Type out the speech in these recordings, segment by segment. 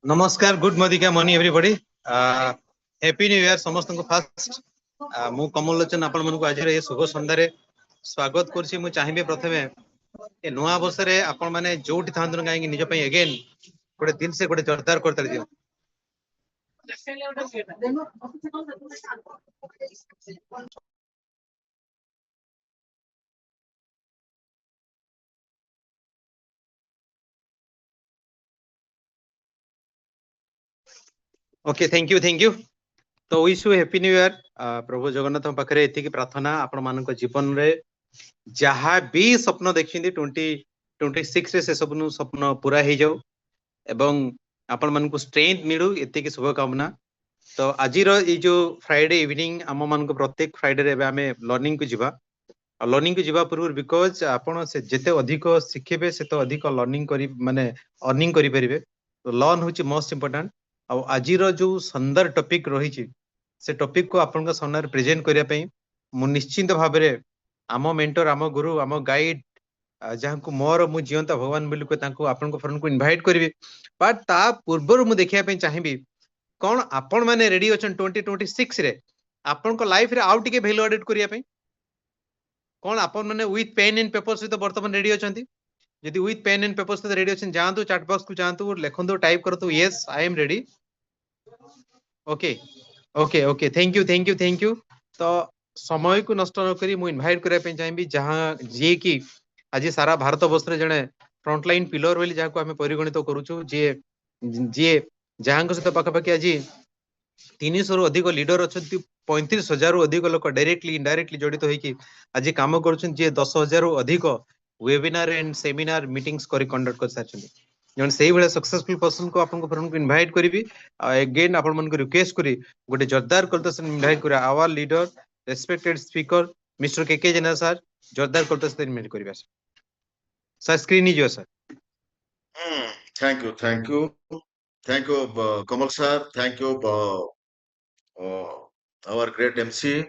नमस्कार good morning everybody happy new year समस्त को फास्ट मु कमल लोचन आपण मन को आज ये शुभ संध्यारे स्वागत करछि। मु चाहिबे प्रथमे ए नुआ वर्ष रे आपण माने जोठी थांतन काहे निज पई अगेन गोटे दिल से गोटे जोरदार करते दियो। Okay thank you to wish you happy new year. प्रभु जगन्नाथ पाखरे एति की प्रार्थना आपण मान जीवन रे जहाँ भी स्वप्न देखिंदी 2026 रे से स्वप्न पूरा हो जाऊ एवं आपण मान स्ट्रेंथ मिलू एति की शुभकामना। तो आज ये जो फ्राइडे इवनिंग आम मान प्रत्येक फ्राइडे रे आमे लर्निंग को जिबा लर्निंग को जिबा पूर्व बिकॉज आपण से जेते अधिक शिखेबे से तो अधिक लर्निंग करी माने अर्निंग करि परिबे। तो लर्न होची मोस्ट इंपोर्टेंट। आ आज जो सुंदर टॉपिक रही से टॉपिक को आपण सामने प्रेजेंट करिया पई मु निश्चिंत भाव रे आम मेंटर आम गुरु आम गाइड जहाँ को मोर मु जीवंता भगवान बोली आपण को इनवाइट करी। बट ता पूर्व मु देखिया पई चाहिबी कौन आपण माने रेडी अछन 2026 रे आपण को लाइफ रे आउट के वैल्यू एडिट करिया पई कौन आपण माने विथ पेन एंड पेपर सहित वर्तमान रेडी अछंती। यदि विथ पेन एंड पेपर सहित रेडी अछन जांतु चैट बॉक्स को जांतु लिखंतु टाइप करतु yes I am ready. Okay okay okay thank you. तो समय को नष्ट न करी मु इनवाइट करिया पे चाहिबी जहां जे की आज सारा भारत वर्ष रे जने फ्रंटलाइन पिलर बोली जहाँ को आम परिगणित करूछु जे जे जहां सहित पाखापाखि आज 300 रु अधिक लीडर अच्छा 35,000 रु अधिक लोक डायरेक्टली इनडायरेक्टली जड़ित होइकी आज काम करुछन जे 10,000 रु अधिक वेबिनार एंड सेमिनार मीटिंग्स करी कंडक्ट कर सारछन। जन सेही बेले सक्सेसफुल पर्सन को आपन को फ्रेंड को इनवाइट करिवि अगेन आपन मन को रिक्वेस्ट करी गोटे जोरदार करतसन इनवाइट करी our leader respected speaker mister K K Jena sir जोरदार करतसन इनवाइट करिबा sir screen is your sir. Thank you Kamal sir thank you our great MC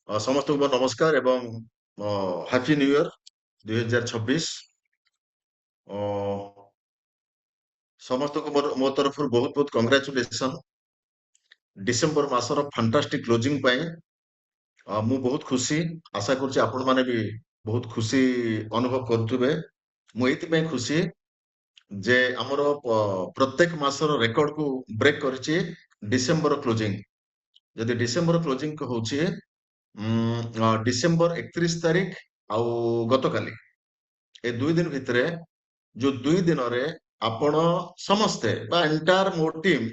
समस्त को नमस्कार एवं हैप्पी न्यू ईयर 2026 समस्त को मो तरफ बहुत बहुत कांग्रेचुलेशन डिसेंबर मासर फैंटास्टिक क्लोजिंग पाए मु बहुत खुशी आशा करछि आपण माने भी बहुत खुशी अनुभव करथुबे। मु एति पे खुशी जे हमर प्रत्येक मासर रेकॉर्ड को ब्रेक करछि डिसेंबर क्लोजिंग। यदि डिसेंबर क्लोजिंग को होछि डिसेंबर 31 तारीख आउ गतकाली ए 2 दिन भितरे जो 2 दिन रे आपण समस्ते बा एंटायर मो टीम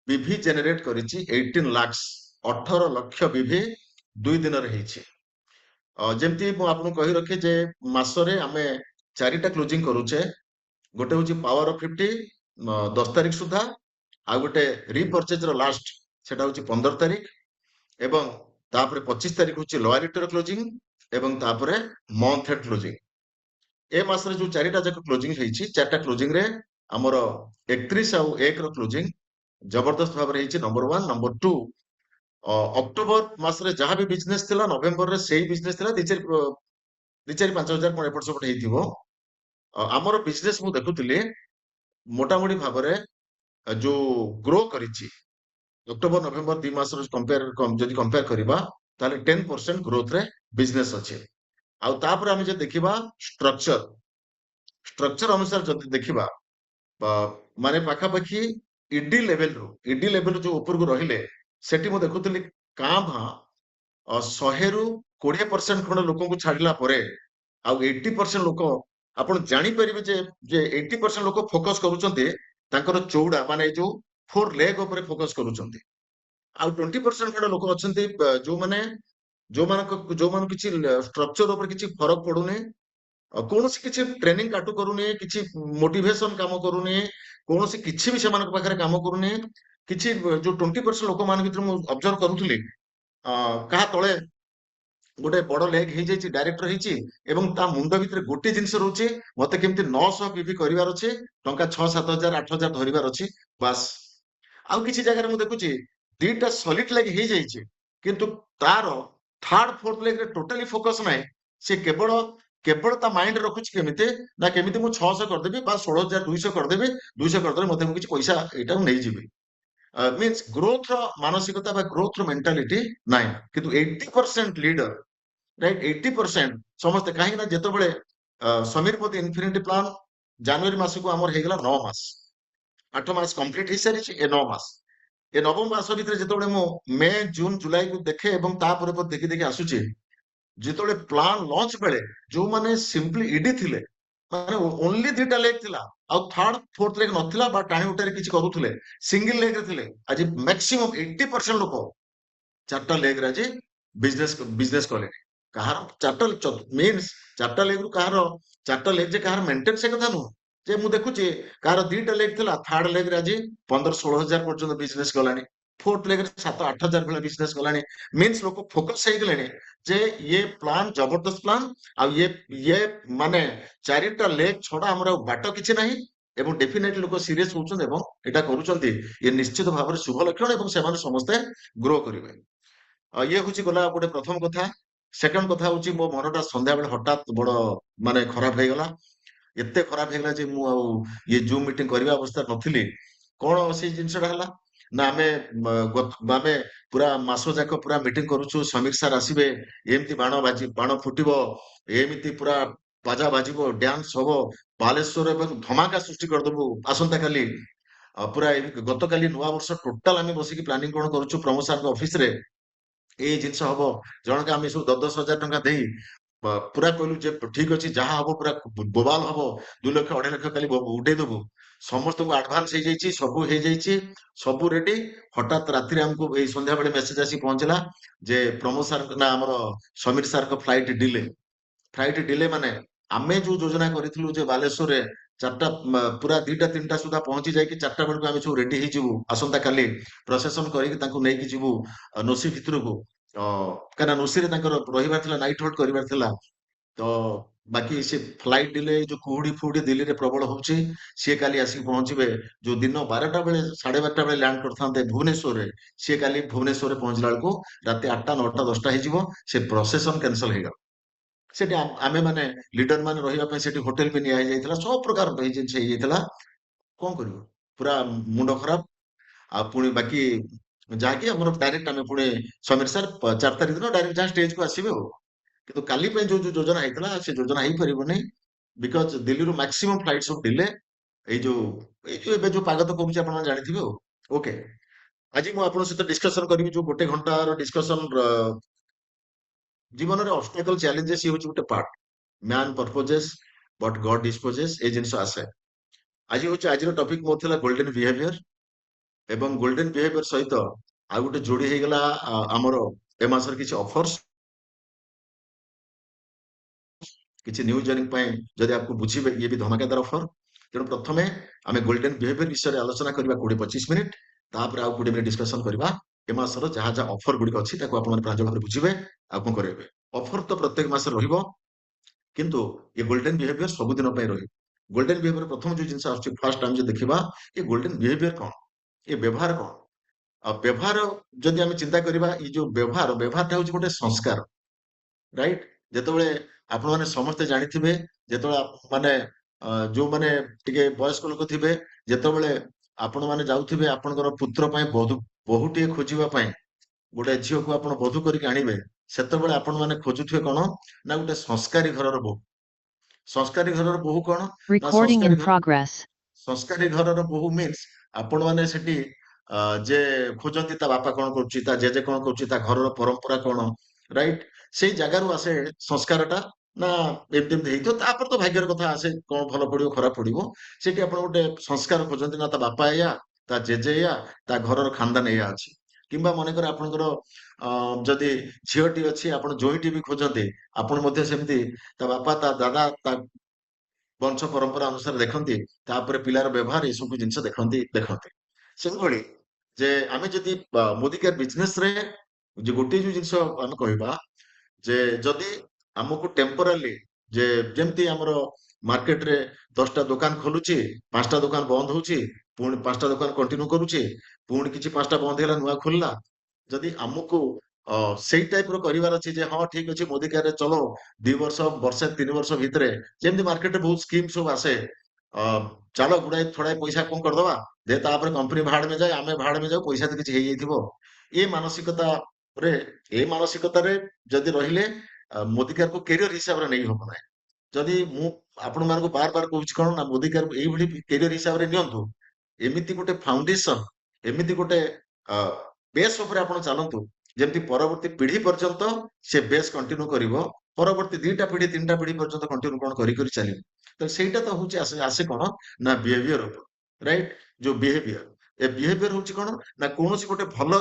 बीवी जनरेट करिछि 18 लाख बीवी 2 दिन रे हिछि। जेमती मु आपन कहि रखे जे मासरे आमे 4टा क्लोजिंग करूछे गोटे होची पावर ऑफ 50 10 तारीख सुधा आ गोटे रिपर्चेज रो लास्ट सेटा होची 15 तारीख एवं तापरे 25 तारीख होची लॉयलिटी रो क्लोजिंग एवं तापरे मंथ एंड क्लोजिंग। ए मासरे जो 4टा जक क्लोजिंग हेछि 4टा क्लोजिंग रे हमर 31 आ 1 रो क्लोजिंग जबरदस्त भाव रे हेछि नंबर 1 नंबर 2 अक्टोबर मासरे जहां भी बिजनेस थिला नवेम्बर रे सेही बिजनेस थिला 2-4-5 हजार कोन एपट सपट हेथिबो। हमर बिजनेस मु देखुतिले मोटा मोटी भाव रे जो ग्रो करिछि अक्टोबर नवेम्बर 2 मास रो कंपेयर करिबा ताले 10% ग्रोथ रे बिजनेस अछि। आ तापर हम जे देखिबा स्ट्रक्चर अनुसार जदि देखिबा माने पाखा पाखी ईडी लेवल जो ऊपर को रहिले सेठी मु देखुतिली का भा 100 रु 20% खंड लोक को छाडिला परे आ 80% लोक आपण जानि परिबे जे 80% लोक फोकस करूचंते तांकर चौड़ा माने जो 4 लेग ऊपर फोकस करूचंते आ 20% खंड लोक अछंते जो मान किछि स्ट्रक्चर ऊपर किछि फरक पडुने कोनोसी किछि ट्रेनिंग काटू करूने किछि मोटिवेशन काम करूने कोनोसी किछि भी सेमान पाखरे काम करूने किछि जो 20% लोक मान भितर मु ऑब्जर्व करूथली कहा तळे गोटे बड़ लेग हे जाइछि डायरेक्टर हेछि एवं ता मुंड भितर गोटे जिंस रहउछि मते केमति 900 पीवी करिवार अछि टंका 6-7 हजार 8 हजार धरिवार अछि बस। आउ किछि जगह रे मु देखुछि दीटा सॉलिड लेग हे जाइछि किंतु तार थर्ड फोर्थ लेग रे टोटली फोकस नै से केवल केवल ता माइंड रखुछि केमिते ना केमिते मु 600 करदेबी बा 16200 करदेबी 200 करदेले मते मु किछि पैसा एटा नै जिबी मीन्स ग्रोथ रो मानसिकता बा ग्रोथ रो मेंटालिटी नाइन किंतु 80% लीडर राइट 80% समस्त कहीं ना जेतो बळे समीर मोदी इन्फिनिटी प्लान जनवरी मास को हमर हे गेला 9 मास 8 मास कंप्लीट हे सारी ए 9 मास ए नवम मास भितर जेतो बळे मु मई जून जुलाई को देखे एवं ता पर देखि देखि आसुची ଯେତେବେଳେ ପ୍ଲାନ ଲଞ୍ଚ ବେଳେ ଯୋଉମାନେ ସିମ୍ପଲି ଇଡି ଥିଲେ ମାନେ ଓନ୍ଲି ଦିଟା ଲେଗ ଥିଲା ଆଉ ଥାର୍ଡ ଫୋର୍ଥ ଲେଗ ନଥିଲା ବା ଟାଣି ଉଟାରେ କିଛି କରୁଥିଲେ ସିଙ୍ଗଲ ଲେଗରେ ଥିଲେ ଆଜି ମ୍ୟାକ୍ସିମମ୍ 80% ଲୋକ ଚାରିଟା ଲେଗରେ ଆଜି ବିଜନେସ କଲେଣି କାହାର ଚାରିଟା ମିନ୍ସ ଚାରିଟା ଲେଗରୁ କାହାର ଚାରିଟା ଲେଗ ଯେ କାହାର ମେଣ୍ଟେନ ସେ କଥା ନୁହଁ ଯେ ମୁଁ ଦେଖୁଛି କାହାର ଦିଟା ଲେଗ ଥିଲା ଥାର୍ଡ ଲେଗରେ ଆଜି 15-16 ହଜାର ପର୍ଯ୍ୟନ୍ତ ବିଜନେସ କଲାଣି फोर्थ लेग 7-8 हजार भले बिजनेस गलानी मींस लोग फोकस हे गलेनी जे ये प्लान जबरदस्त प्लान आ ये माने चारिटा लेग छोड़ा हमरा बाटो किछि नाही एवं डेफिनेटली लोक सीरियस होउछन एवं एटा करूछन्ती ये निश्चित भाव शुभ लक्षण एवं सेमान समस्त ग्रो करिवे ये होची गला गोटे प्रथम कथा सेकंड कथा होची मो मनटा संध्या बेले हठात बड़ माने खराब हे गला एते खराब हे गला जे मु ये जूम मीटिंग करबा अवस्था नथिली कोन से जिंसडा हला ना आमे पूरा मासो जाक पूरा मीटिंग करूछु समीर सर आसीबे एमती बाण फुटिबो एमिति पूरा बाजा बाजिबो डांस हबो बालेश्वर एवं धमाका सृष्टि करदबु आसंता काली पूरा गतकाली नुआ वर्ष टोटाल आमे बसिकी प्लानिंग कोन करूछु प्रमोद सर ऑफिस रे ए जिंस हबो जनका आमे सब 10-10 हजार टंका देई पूरा कहलु जे ठीक अछि जहा हबो पूरा बोबाल हबो 2 लाख 2.5 लाख काली उठे देबु समस्त को एडवांस हे जाईची सबु हे जाईची सबु रेडी हठात रात्रि हमको ए संध्या बेले मेसेज आसी पहुंचला जे प्रमोद सर ना हमर समीर सर को फ्लाइट डिले माने आमे जो योजना करिथिलु जे बालेश्वर रे चारटा पूरा 2टा 3टा सुधा पहुंची जाय कि 4टा बेल को आमे सब रेडी हे जिवु आसंता काली प्रोसेसन करी कि तांको नै कि जिवु नोसी भितर को काना नोसी रे तांकर रहिबार थिला नाइट होल्ड करिबार थिला तो बाकी से फ्लाइट डिले जो कुहुड़ी फुहुड़ी दिल्ली रे प्रबल होची से काली आसी पहुंचबे जो दिन 12टा बेले 12:30 बेले लैंड करथांते भुवनेश्वर रे से काली भुवनेश्वर रे पहुंचला बेलको राते 8टा 9टा 10टा हे जिवो से प्रोसेसन कैंसिल हे गल सेठी आमे माने लीडर माने रहिबा पे सेठी होटल पे निया जायतला सब प्रकार पे जिन से जायतला कोन करिवो पूरा मुंडो खराब आ पुणी बाकी जाके हमर डायरेक्ट आमे पुणे समीर सर 4 तारिख दिन डायरेक्ट जा स्टेज को आसीबे हो किंतु काली पे जो जो योजना हेतला से योजना हेई परिबो नै बिकॉज़ दिल्ली रो मैक्सिमम फ्लाइट सब डिले ए जो एबे जो पागत करूछ आपण जानिथिबे हो ओके आज मु आपन सहित डिस्कशन करबी जो गोटे घंटा रो डिस्कशन जीवन रे ऑब्स्टेकल चैलेंजेस ये होची गोटे part man purposes but God disposes ए जिंस आसे आज होची आज रो टॉपिक मोर थिला गोल्डन बिहेवियर एवं गोल्डन बिहेवियर सहित आ गोटे जोड़ी हे गेला हमर ए मासर किछि ऑफर्स किछि न्यू जॉइनिंग पाए जदि आपको बुझिबे ये भी धमाकेदार ऑफर तेणु प्रथमे आमे गोल्डन बिहेवियर विषय आलोचना करबा 20-25 मिनिट तापर आ 20 मिनिट डिस्कशन करबा ए मासर जहा जहा ऑफर गुडी अछि ताको आपण माने प्रांजल भाबरे बुझिबे आ कोन करबे ऑफर तो प्रत्येक मास रहिबो किंतु ये गोल्डन बिहेवियर सब दिन पे रही गोल्डन बिहेवियर प्रथम जो जिंस आछि फर्स्ट टाइम जे देखिबा ये गोल्डन बिहेवियर कोन ये व्यवहार कोन आ व्यवहार जदि हम चिंता करबा ये जो व्यवहार होछि गोटे संस्कार राइट जेतबेले आपण माने समस्त जानिथिबे जेतबेले माने जो माने टिके वयस्क लोक थिबे जेतबेले आपण माने जाउथिबे आपनकर पुत्र पय बहुटी खोजिबा पय गोटे झियो को आपण बधु करिक आनिबे सेतबेले आपण माने खोजुथिबे कोन ना गोटे संस्कारी घरर बहु संस्कारी घरर बहु कोन ना Recording in progress. संस्कारी घरर बहु मीन्स आपण माने सेठी जे खोजंती ता बापा कोन करछि ता जेजे कोन करछि ता घरर परंपरा कोन राइट सेई जगारु आसे संस्कारटा ना एमतेम हेइतो तापर तो भाग्यर कथा आसे कोन भलो पडियो खराब पडियो सेठी आपण गोटे संस्कार खोजंती ना ता बापा या ता जेजे या ता घरर खानदान या अछि किंबा मने कर आपनकर जदि झियोटी अछि आपण जोइटी भी खोजंते आपण मध्ये सेमती ता बापा ता दादा ता वंश परंपरा अनुसार देखंती तापर पिलार व्यवहार ए सब जिंस देखंती से भली जे आमे जदि मोदी केयर बिजनेस रे जे गोटे जो जिंस हम कहबा जे जदि हमको टेम्पोराली जे जेमती हमरो मार्केट रे 10टा दुकान खोलुची 5टा दुकान बंद होची पुणी 5टा दुकान कंटिन्यू करूची पुणी किछि 5टा बंद होला नुआ खोलला जदि हमको ସେଇ ଟାଇପ ର କରିବାର ଅଛି ଯେ ହଁ ଠିକ ଅଛି ମୋଦି କାର୍ଡ ଚलो 2 ବର୍ଷ ବର୍ଷେ 3 ବର୍ଷ ଭିତରେ ଯେମିତି ମାର୍କେଟରେ ବହୁତ ସ୍କିମ୍ ସବୁ ଆସେ, ଅ, ଚାଲ ଗୁଡାଏ ଥୋଡାଏ ପଇସା କଣ କରିଦବା ଦେ ତାପରେ କମ୍ପାନୀ ଭାଡ ମେ ଯାଏ ଆମେ ଭାଡ ମେ ଯାଉ ପଇସା ତ କିଛି ହେଇଯାଇଥିବ। ଏ ମାନସିକତାରେ ଏ ମାନସିକତାରେ ଯଦି ରହିଲେ ମୋଦି କାର୍ଡକୁ କ୍ୟାରିୟର ହିସାବରେ ନେଇ ହବ ନାହିଁ। ଯଦି ମୁଁ ଆପଣ ମାନଙ୍କୁ ବାର ବାର କହୁଛି କଣ ନା ମୋଦି କାର୍ଡକୁ ଏଇଭଳି କ୍ୟାରିୟର ହିସାବରେ ନିଅନ୍ତୁ, ଏମିତି ଗୋଟେ ଫାଉଣ୍ଡେସନ, ଏମିତି ଗୋଟେ ବେସ୍ ଉପରେ ଆପଣ ଚାଲନ୍ତୁ ଯେମିତି ପରବର୍ତ୍ତୀ ପିଢି ପର୍ଯ୍ୟନ୍ତ ସେ ବେସ୍ କଣ୍ଟିନ୍ୟୁ କରିବ, ପରବର୍ତ୍ତୀ 2ଟା ପିଢି 3ଟା ପିଢି ପର୍ଯ୍ୟନ୍ତ କଣ୍ଟିନ୍ୟୁ କଣ କରି କରି ଚାଲିବ। ତ ସେଇଟା ତ ହଉଛି ଆସେ କଣ ନା ବିହେଭିୟର ଉପରେ, ରାଇଟ? ଯୋଉ ବିହେଭିୟର, ଏ ବିହେଭିୟର ହଉଛି କଣ ନା କୌଣସି ଗୋଟେ ଭଲ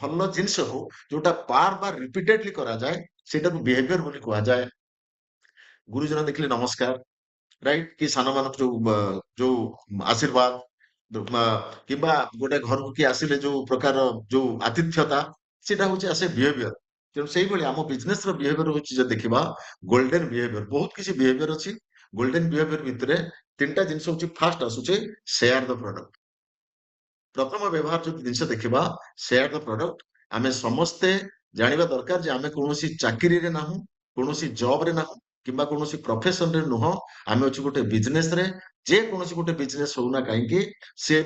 ଭଲ ଜିନିଷକୁ ଯୋଉଟା ବାର ବାର ରିପିଟେଡଲି କରାଯାଏ ସେଇଟାକୁ ବିହେଭିୟର ବୋଲି କୁହାଯାଏ। ଗୁରୁଜନ ଦେଖିଲେ ନମସ୍କାର, ରାଇଟ? କି ସାନମାନଙ୍କୁ ଯୋଉ ଆଶୀର୍ବାଦ, କିମ୍ବା ଗୋଟେ ଘରକୁ କିଏ ଆସିଲେ ଯୋଉ ପ୍ରକାର ଯୋଉ ଆତିଥ୍ୟତା, ସେଟା ହଉଛି ଆସେ ବିହେଭିୟର। ତେଣୁ ସେଇଭଳି ଆମ ବିଜନେସ ର ବିହେଭିୟର ହଉଛି ଯଦି ଦେଖିବା ଗୋଲ୍ଡେନ ବିହେଭିୟର। ବହୁତ କିଛି ବିହେଭିୟର ଅଛି। ଗୋଲ୍ଡେନ ବିହେଭିୟର ଭିତରେ 3ଟା ଜିନିଷ ହଉଛି, ଫାଷ୍ଟ ଆସୁଛି ସେୟାର ଦ ପ୍ରଡକ୍ଟ। ପ୍ରଥମ ବ୍ୟବହାର ଯଦି ଜିନିଷ ଦେଖିବା ସେୟାର ଦ ପ୍ରଡକ୍ଟ, ଆମେ ସମସ୍ତେ ଜାଣିବା ଦରକାର ଯେ ଆମେ କୌଣସି ଚାକିରିରେ ନାହୁଁ, କୌଣସି ଜବରେ ନାହୁଁ, କିମ୍ବା କୌଣସି ପ୍ରଫେସନରେ ନୁହଁ। ଆମେ ଅଛୁ ଗୋଟେ ବିଜନେସ ରେ। ଯେ କୌଣସି ଗୋଟେ ବିଜନେସ ହଉନା କାହିଁକି ସେ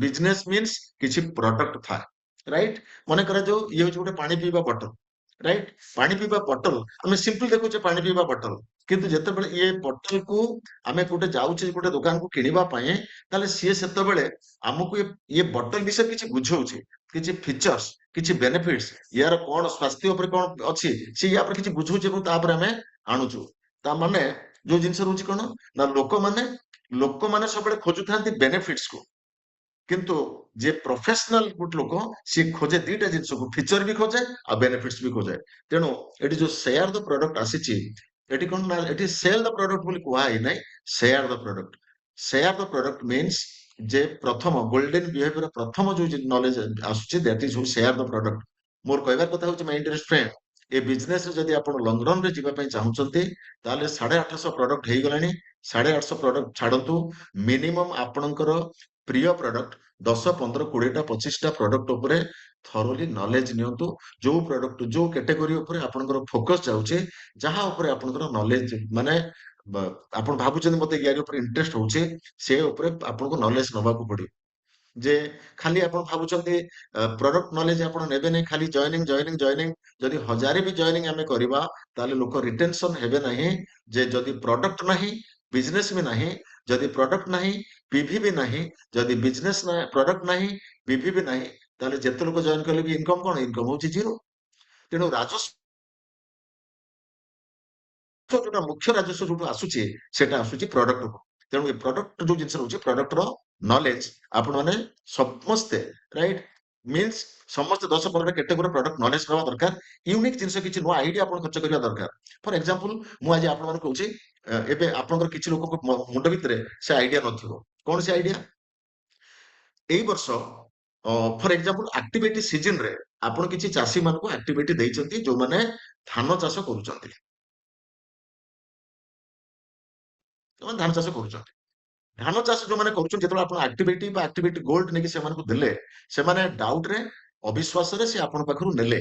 ବିଜନେସ ମିନ୍ସ କିଛି ପ୍ରଡକ୍ଟ ଥାଏ, ରାଇଟ? ମନେ କରାଯାଉ ଇଏ ହଉଛି ଗୋଟେ ପାଣି ପିଇବା ବଟଲ, ରାଇଟ? ପାଣି ପିଇବା ବଟଲ ଆମେ ସିମ୍ପଲ ଦେଖୁଛେ ପାଣି ପିଇବା ବଟଲ, କିନ୍ତୁ ଯେତେବେଳେ ଇଏ ବୋଟଲକୁ ଆମେ ଗୋଟେ ଯାଉଛେ ଗୋଟେ ଦୋକାନକୁ କିଣିବା ପାଇଁ, ତାହେଲେ ସିଏ ସେତେବେଳେ ଆମକୁ ଇଏ ବୋଟଲ ବିଷୟରେ କିଛି ବୁଝଉଛି, କିଛି ଫିଚର୍ସ, କିଛି ବେନିଫିଟ୍ସ, ୟାର କଣ ସ୍ୱାସ୍ଥ୍ୟ ଉପରେ କଣ ଅଛି, ସେ ୟା ଉପରେ କିଛି ବୁଝଉଛି ଏବଂ ତାପରେ ଆମେ ଆଣୁଛୁ। ତା ମାନେ ଯୋଉ ଜିନିଷ ରହୁଛି କଣ ନା ଲୋକମାନେ ଲୋକମାନେ ସବୁବେଳେ ଖୋଜୁଥାନ୍ତି ବେନିଫିଟ୍ସ କୁ, କିନ୍ତୁ ଯେ ପ୍ରଫେସନାଲ ଗୋଟେ ଲୋକ ସିଏ ଖୋଜେ 2ଟା ଜିନିଷକୁ, ଫିଚର ବି ଖୋଜେ ଆଉ ବେନିଫିଟ୍ସ ବି ଖୋଜେ। ତେଣୁ ଏଠି ଯୋଉ ସେୟାର ଦ ପ୍ରଡକ୍ଟ ଆସିଛି, ଏଠି କଣ ନା ଏଠି ସେଲ ଦ ପ୍ରଡକ୍ଟ ବୋଲି କୁହା ହେଇନାହିଁ, ସେୟାର ଦ ପ୍ରଡକ୍ଟ। ସେୟାର ଦ ପ୍ରଡକ୍ଟ ମିନ୍ସ ଯେ ପ୍ରଥମ ଗୋଲ୍ଡେନ ବିହେଭିୟର ପ୍ରଥମ ଯୋଉ ନଲେଜ ଆସୁଛି that is share the product. ମୋର କହିବାର କଥା ହଉଛି ମାଇ ଡିୟର ଫ୍ରେଣ୍ଡ, ଏ ବିଜନେସ ରେ ଯଦି ଆପଣ ଲଙ୍ଗ ରନ ରେ ଯିବା ପାଇଁ ଚାହୁଁଛନ୍ତି ତାହେଲେ 850 ପ୍ରଡକ୍ଟ ହେଇଗଲାଣି। 850 ପ୍ରଡକ୍ଟ ଛାଡନ୍ତୁ, ମିନିମମ୍ ଆପଣଙ୍କର ପ୍ରିୟ ପ୍ରଡକ୍ଟ 10, 15, 20ଟା 25ଟା ପ୍ରଡକ୍ଟ ଉପରେ ଥରୋଲି ନଲେଜ ନିଅନ୍ତୁ। ଯୋଉ ପ୍ରଡକ୍ଟ ଯୋଉ କ୍ୟାଟେଗୋରୀ ଉପରେ ଆପଣଙ୍କର ଫୋକସ ଯାଉଛି, ଯାହା ଉପରେ ଆପଣଙ୍କର ନଲେଜ ମାନେ ଆପଣ ଭାବୁଛନ୍ତି ମତେ ୟାରି ଉପରେ ଇଣ୍ଟରେଷ୍ଟ ହଉଛି, ସେ ଉପରେ ଆପଣଙ୍କୁ ନଲେଜ ନବାକୁ ପଡିବ। ଯେ ଖାଲି ଆପଣ ଭାବୁଛନ୍ତି ପ୍ରଡକ୍ଟ ନଲେଜ ଆପଣ ନେବେନି, ଖାଲି ଜଏନିଂ ଜଏନିଂ ଜଏନିଂ, ଯଦି 1000 ବି ଜଏନିଂ ଆମେ କରିବା ତାହେଲେ ଲୋକ ରିଟେନସନ ହେବେ ନାହିଁ। ଯେ ଯଦି ପ୍ରଡକ୍ଟ ନାହିଁ ବିଜନେସ ବି ନାହିଁ, ଯଦି ପ୍ରଡକ୍ଟ ନାହିଁ ପିଭି ବି ନାହିଁ, ଯଦି ବିଜନେସ ପ୍ରଡକ୍ଟ ନାହିଁ ପିଭି ବି ନାହିଁ, ତାହେଲେ ଯେତେ ଲୋକ ଜଏନ କଲେ ବି ଇନକମ କଣ? ଇନକମ ହଉଛି ଜିରୋ। ତେଣୁ ରାଜସ୍ୱ ଯୋଉଟା ମୁଖ୍ୟ ରାଜସ୍ୱ ଯୋଉଠୁ ଆସୁଛି ସେଟା ଆସୁଛି ପ୍ରଡକ୍ଟ। ତେଣୁ ଏ ପ୍ରଡକ୍ଟ ଯୋଉ ଜିନିଷ ରହୁଛି ପ୍ରଡକ୍ଟର ନଲେଜ ଆପଣ ମାନେ ସମସ୍ତେ, ରାଇଟ? ମିନ୍ସ ସମସ୍ତେ 10-15ଟା କ୍ୟାଟେଗୋରୀ ପ୍ରଡକ୍ଟ ନଲେଜ ରହିବା ଦରକାର। ୟୁନିକ୍ ଜିନିଷ କିଛି ନୂଆ ଆଇଡିଆ ଆପଣ ଖର୍ଚ୍ଚ କରିବା ଦରକାର। ଫର ଏକ୍ସାମ୍ପଲ ମୁଁ ଆଜି ଆପଣମାନଙ୍କୁ କହୁଛି, ଏବେ ଆପଣଙ୍କର କିଛି ଲୋକଙ୍କ ମୁଣ୍ଡ ଭିତରେ ସେ ଆଇଡିଆ ନଥିବ। କଣ ସେ ଆଇଡିଆ? ଏଇ ବର୍ଷ ଫର ଏକ୍ସାମ୍ପଲ ଆକ୍ଟିଭିଟି ସିଜନରେ ଆପଣ କିଛି ଚାଷୀ ମାନଙ୍କୁ ଆକ୍ଟିଭିଟି ଦେଇଛନ୍ତି ଯୋଉମାନେ ଧାନ ଚାଷ କରୁଛନ୍ତି, ସେମାନେ ଧାନ ଚାଷ କରୁଛନ୍ତି। ଧାନ ଚାଷ ଯୋଉମାନେ କରୁଛନ୍ତି, ଯେତେବେଳେ ଆପଣ ଆକ୍ଟିଭିଟି ବା ଆକ୍ଟିଭିଟି ଗୋଲ୍ଡ ନେଇକି ସେମାନଙ୍କୁ ଦେଲେ, ସେମାନେ ଡାଉଟରେ ଅବିଶ୍ୱାସରେ ସେ ଆପଣଙ୍କ ପାଖରୁ ନେଲେ।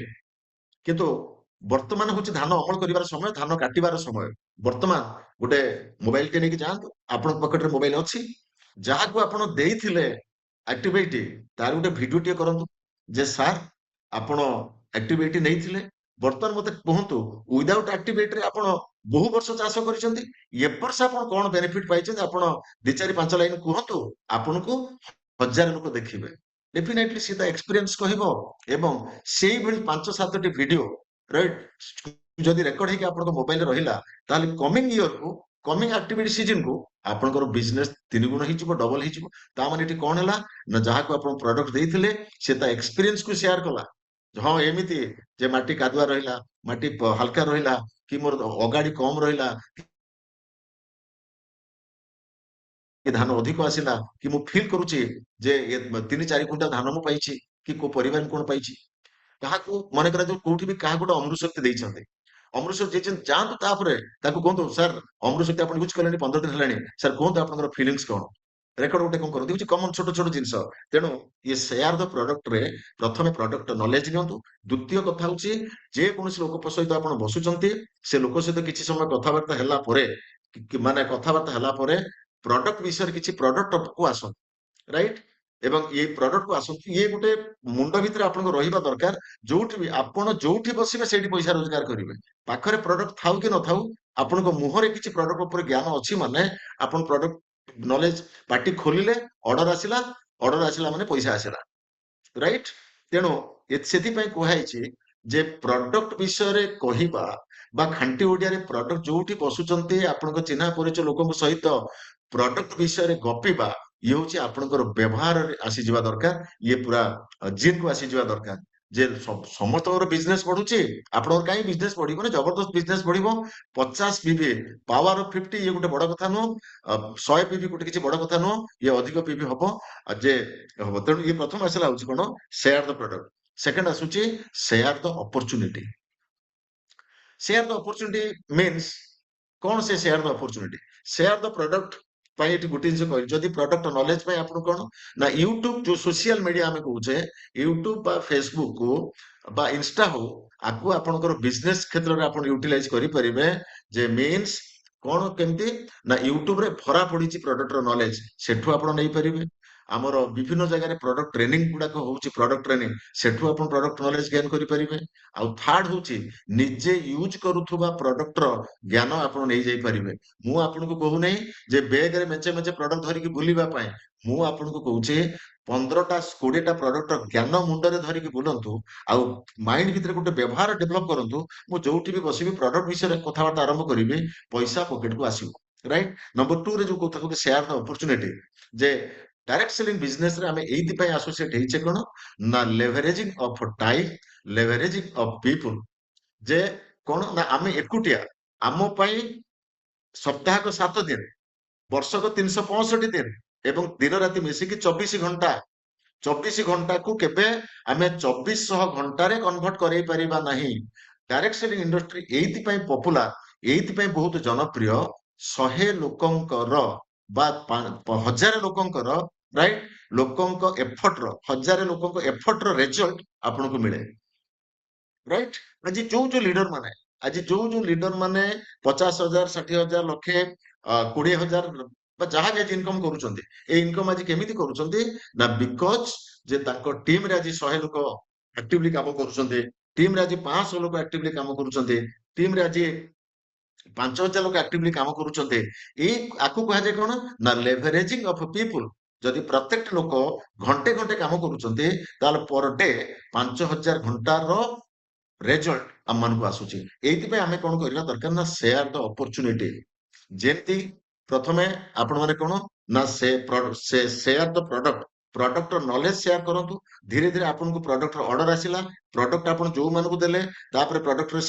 କିନ୍ତୁ ବର୍ତ୍ତମାନ ହଉଛି ଧାନ ଅମଳ କରିବାର ସମୟ, ଧାନ କାଟିବାର ସମୟ। ବର୍ତ୍ତମାନ ଗୋଟେ ମୋବାଇଲ ଟେ ନେଇକି ଯାଆନ୍ତୁ, ଆପଣଙ୍କ ପକେଟରେ ମୋବାଇଲ ଅଛି, ଯାହାକୁ ଆପଣ ଦେଇଥିଲେ ଆକ୍ଟିଭିଟି ତାର ଗୋଟେ ଭିଡିଓ ଟିଏ କରନ୍ତୁ ଯେ ସାର୍ ଆପଣ ଆକ୍ଟିଭିଟି ନେଇଥିଲେ, ବର୍ତ୍ତମାନ ମତେ କୁହନ୍ତୁ ୱିଦାଉଟ୍ ଆକ୍ଟିଭିଟିରେ ଆପଣ ବହୁ ବର୍ଷ ଚାଷ କରିଛନ୍ତି, ଏ ବର୍ଷ ଆପଣ କଣ ବେନିଫିଟ ପାଇଛନ୍ତି, ଆପଣ 2, 4, 5 ଲାଇନ କୁହନ୍ତୁ। ଆପଣଙ୍କୁ 1000 ଲୋକ ଦେଖିବେ, ଡେଫିନେଟଲି ସେ ତା ଏକ୍ସପିରିଏନ୍ସ କହିବ। ଏବଂ ସେଇଭଳି 5-7ଟି ଭିଡିଓ, ରାଇଟ, ଯଦି ରେକର୍ଡ ହେଇକି ଆପଣଙ୍କ ମୋବାଇଲରେ ରହିଲା, ତାହେଲେ କମିଂ ଇୟରକୁ, କମିଂ ଆକ୍ଟିଭିଟି ସିଜନକୁ ଆପଣଙ୍କର ବିଜନେସ 3 ଗୁଣ ହେଇଯିବ, ଡବଲ ହେଇଯିବ। ତା ମାନେ ଏଠି କଣ ହେଲା ନା ଯାହାକୁ ଆପଣ ପ୍ରଡକ୍ଟ ଦେଇଥିଲେ ସେ ତା ଏକ୍ସପିରିଏନ୍ସକୁ ସେୟାର କଲା। ହଁ ଏମିତି ଯେ ମାଟି କାଦୁଆ ରହିଲା, ମାଟି ହାଲକା ରହିଲା, କି ମୋର ଅଗାଡି କମ ରହିଲା, କି ଧାନ ଅଧିକ ଆସିଲା, କି ମୁଁ ଫିଲ୍ କରୁଛି ଯେ 3-4 କୁଇଣ୍ଟାଲ ଧାନ ମୁଁ ପାଇଛି, କି କୋଉ ପରିବାର କଣ ପାଇଛି। କାହାକୁ ମନେ କରାଯାଉ କୋଉଠି ବି କାହାକୁ ଗୋଟେ ଅମୃତ ଶକ୍ତି ଦେଇଛନ୍ତି, ଅମୃତ ଶକ୍ତି ଦେଇଛନ୍ତି, ଯାଆନ୍ତୁ ତାପରେ ତାକୁ କୁହନ୍ତୁ ସାର୍ ଅମୃତ ଶକ୍ତି ଆପଣ ୟୁଜ କଲେଣି 15 ଦିନ ହେଲାଣି, ସାର୍ କୁହନ୍ତୁ ଆପଣଙ୍କର ଫିଲିଙ୍ଗସ କଣ? ରେକର୍ଡ ଗୋଟେ କଣ କରନ୍ତି ହଉଛି କମନ ଛୋଟ ଛୋଟ ଜିନିଷ। ତେଣୁ ଇଏ ସେୟାର ଦ ପ୍ରଡକ୍ଟ ରେ ପ୍ରଥମେ ପ୍ରଡକ୍ଟ ନଲେଜ ନିଅନ୍ତୁ। ଦ୍ଵିତୀୟ କଥା ହଉଛି ଯେ କୌଣସି ଲୋକ ସହିତ ଆପଣ ବସୁଛନ୍ତି ସେ ଲୋକ ସହିତ କିଛି ସମୟ କଥାବାର୍ତ୍ତା ହେଲା ପରେ ମାନେ କଥାବାର୍ତ୍ତା ହେଲା ପରେ ପ୍ରଡକ୍ଟ ବିଷୟରେ କିଛି ପ୍ରଡକ୍ଟ କୁ ଆସନ୍ତୁ, ରାଇଟ? ଏବଂ ଏଇ ପ୍ରଡକ୍ଟ କୁ ଆସନ୍ତୁ, ଇଏ ଗୋଟେ ମୁଣ୍ଡ ଭିତରେ ଆପଣଙ୍କ ରହିବା ଦରକାର। ଯୋଉଠି ବି ଆପଣ ଯୋଉଠି ବସିବେ ସେଇଠି ପଇସା ରୋଜଗାର କରିବେ। ପାଖରେ ପ୍ରଡକ୍ଟ ଥାଉ କି ନଥାଉ, ଆପଣଙ୍କ ମୁହଁରେ କିଛି ପ୍ରଡକ୍ଟ ଉପରେ ଜ୍ଞାନ ଅଛି ମାନେ ଆପଣ ପ୍ରଡକ୍ଟ ନଲେଜ ପାଟି ଖୋଲିଲେ ଅର୍ଡର ଆସିଲା ମାନେ ପଇସା ଆସିଲା, ରାଇଟ? ତେଣୁ ସେଥିପାଇଁ କୁହାଯାଇଛି ଯେ ପ୍ରଡକ୍ଟ ବିଷୟରେ କହିବା ବା ଖାଣ୍ଟି ଓଡିଆରେ ପ୍ରଡକ୍ଟ ଯୋଉଠି ବସୁଛନ୍ତି ଆପଣଙ୍କ ଚିହ୍ନା ପରିଚୟ ଲୋକଙ୍କ ସହିତ ପ୍ରଡକ୍ଟ ବିଷୟରେ ଗପିବା, ଇଏ ହଉଛି ଆପଣଙ୍କର ବ୍ୟବହାରରେ ଆସିଯିବା ଦରକାର। ଇଏ ପୁରା ଜିନ୍ କୁ ଆସିଯିବା ଦରକାର ଯେ ସମସ୍ତଙ୍କର ବିଜନେସ ବଢୁଛି, ଆପଣଙ୍କର କାହିଁ ବିଜନେସ ବଢିବନି? ଜବରଦସ୍ତ ବିଜନେସ ବଢିବ। 50 ପିଭି ପାୱାର ଅଫ 50 ଇଏ ଗୋଟେ ବଡ କଥା ନୁହଁ। 100 ପିଭି ଗୋଟେ କିଛି ବଡ କଥା ନୁହଁ। ଇଏ ଅଧିକ ପିଭି ହବ ଯେ ହବ। ତେଣୁ ଇଏ ପ୍ରଥମ ଆସିଲା ହଉଛି କଣ? ସେୟାର ଦ ପ୍ରଡକ୍ଟ। ସେକେଣ୍ଡ ଆସୁଛି ସେୟାର ଦ ଅପରଚୁନିଟି। ସେୟାର ଦ ଅପରଚୁନିଟି ମିନ୍ସ କଣ? ସେ ସେୟାର ଦ ଅପରଚୁନିଟି, ସେୟାର ଦ ପ୍ରଡକ୍ଟ ପାଇଁ ଏଠି ଗୋଟେ ଜିନିଷ କହିଲି, ଯଦି ପ୍ରଡକ୍ଟ ନଲେଜ ପାଇଁ ଆପଣ କଣ ନା ୟୁଟ୍ୟୁବ ଯୋଉ ସୋସିଆଲ ମିଡିଆ ଆମେ କହୁଛେ, ୟୁଟ୍ୟୁବ ବା ଫେସବୁକ ବା ଇନଷ୍ଟା ହଉ, ଆକୁ ଆପଣଙ୍କର ବିଜନେସ କ୍ଷେତ୍ରରେ ଆପଣ ୟୁଟିଲାଇଜ କରିପାରିବେ। ଯେ ମିନ୍ସ କଣ କେମିତି ନା ୟୁଟ୍ୟୁବରେ ଭରା ପଡିଛି ପ୍ରଡକ୍ଟର ନଲେଜ, ସେଠୁ ଆପଣ ନେଇପାରିବେ। ଆମର ବିଭିନ୍ନ ଜାଗାରେ ପ୍ରଡକ୍ଟ ଟ୍ରେନିଂ ଗୁଡାକ ହଉଛି, ପ୍ରଡକ୍ଟ ଟ୍ରେନିଂ, ସେଠୁ ଆପଣ ପ୍ରଡକ୍ଟ ନଲେଜ ଗେନ୍ କରିପାରିବେ। ଆଉ ଥାର୍ଡ ହଉଛି ନିଜେ ୟୁଜ କରୁଥିବା ପ୍ରଡକ୍ଟର ଜ୍ଞାନ ଆପଣ ନେଇଯାଇ ପାରିବେ। ମୁଁ ଆପଣଙ୍କୁ କହୁନାହିଁ ଯେ ବେଗରେ ମେଞ୍ଚେ ମେଞ୍ଚେ ପ୍ରଡକ୍ଟ ଧରିକି ବୁଲିବା ପାଇଁ, ମୁଁ ଆପଣଙ୍କୁ କହୁଛି 15ଟା 20ଟା ପ୍ରଡକ୍ଟର ଜ୍ଞାନ ମୁଣ୍ଡରେ ଧରିକି ବୁଲନ୍ତୁ, ଆଉ ମାଇଣ୍ଡ ଭିତରେ ଗୋଟେ ବ୍ୟବହାର ଡେଭଲପ କରନ୍ତୁ। ମୁଁ ଯୋଉଠି ବି ବସିବି ପ୍ରଡକ୍ଟ ବିଷୟରେ କଥାବାର୍ତ୍ତା ଆରମ୍ଭ କରିବି, ପଇସା ପକେଟକୁ ଆସିବ, ରାଇଟ? ନମ୍ବର 2 ରେ ଯୋଉ କଥା କହୁଛି ସେୟାର ଦ ଅପରଚୁନିଟି, ଯେ ଡାଇରେକ୍ଟ ସେଲିଂ ବିଜନେସ ରେ ଆମେ ଏଇଥିପାଇଁ ଆସୋସିଏଟ ହେଇଛେ କଣ ନା ଲେଭରେଜିଂ ଅଫ ଟାଇମ, ଲେଭରେଜିଂ ଅଫ ପିପୁଲ। ଯେ କଣ ନା ଆମେ ଏକୁଟିଆ, ଆମ ପାଇଁ ସପ୍ତାହକ 7 ଦିନ, ବର୍ଷକ 365 ଦିନ ଏବଂ ଦିନ ରାତି ମିଶିକି 24 ଘଣ୍ଟା, 24 ଘଣ୍ଟାକୁ କେବେ ଆମେ 2400 ଘଣ୍ଟାରେ କନଭର୍ଟ କରେଇ ପାରିବା ନାହିଁ। ଡାଇରେକ୍ଟ ସେଲିଂ ଇଣ୍ଡଷ୍ଟ୍ରି ଏଇଥିପାଇଁ ପପୁଲାର, ଏଇଥିପାଇଁ ବହୁତ ଜନପ୍ରିୟ। 100 ଲୋକଙ୍କର ବା 1000 ଲୋକଙ୍କର, ରାଇଟ, ଲୋକଙ୍କ ଏଫର୍ଟର, 1000 ଲୋକଙ୍କ ଏଫର୍ଟର ରେଜଲ୍ଟ ଆପଣଙ୍କୁ ମିଳେ, ରାଇଟ? ଆଜି ଯୋଉ ଲିଡର ମାନେ, ଆଜି ଯୋଉ ଲିଡର ମାନେ 50,000 60,000 ଲକ୍ଷେ 20,000 ବା ଯାହା ବି ଆଜି ଇନକମ କରୁଛନ୍ତି, ଏଇ ଇନକମ ଆଜି କେମିତି କରୁଛନ୍ତି ନା ବିକଜ ଯେ ତାଙ୍କ ଟିମରେ ଆଜି 100 ଲୋକ ଆକ୍ଟିଭଲି କାମ କରୁଛନ୍ତି, ଟିମରେ ଆଜି 500 ଲୋକ ଆକ୍ଟିଭଲି କାମ କରୁଛନ୍ତି, ଟିମରେ ଆଜି 5,000 ଲୋକ ଆକ୍ଟିଭଲି କାମ କରୁଛନ୍ତି। ଏଇ ଆକୁ କୁହାଯାଏ କଣ ନା ଲେଭରେଜିଂ ଅଫ ପିପୁଲ। ଯଦି ପ୍ରତ୍ୟେକ ଲୋକ ଘଣ୍ଟେ ଘଣ୍ଟେ କାମ କରୁଛନ୍ତି, ତାହେଲେ ପର ଡେ 5,000 ଘଣ୍ଟାର ରେଜଲ୍ଟ ଆମମାନଙ୍କୁ ଆସୁଛି। ଏଇଥିପାଇଁ ଆମେ କଣ କରିବା ଦରକାର ନା ସେୟାର ଦ ଅପରଚୁନିଟି। ଯେମିତି ପ୍ରଥମେ ଆପଣ ମାନେ କଣ ନା ସେ ସେୟାର ଦ ପ୍ରଡକ୍ଟ, ପ୍ରଡକ୍ଟର ନଲେଜ ସେୟାର କରନ୍ତୁ। ଧୀରେ ଧୀରେ ଆପଣଙ୍କୁ ପ୍ରଡକ୍ଟର ଅର୍ଡର ଆସିଲା, ପ୍ରଡକ୍ଟ ଆପଣ ଯୋଉମାନଙ୍କୁ ଦେଲେ, ତାପରେ ପ୍ରଡକ୍ଟରେ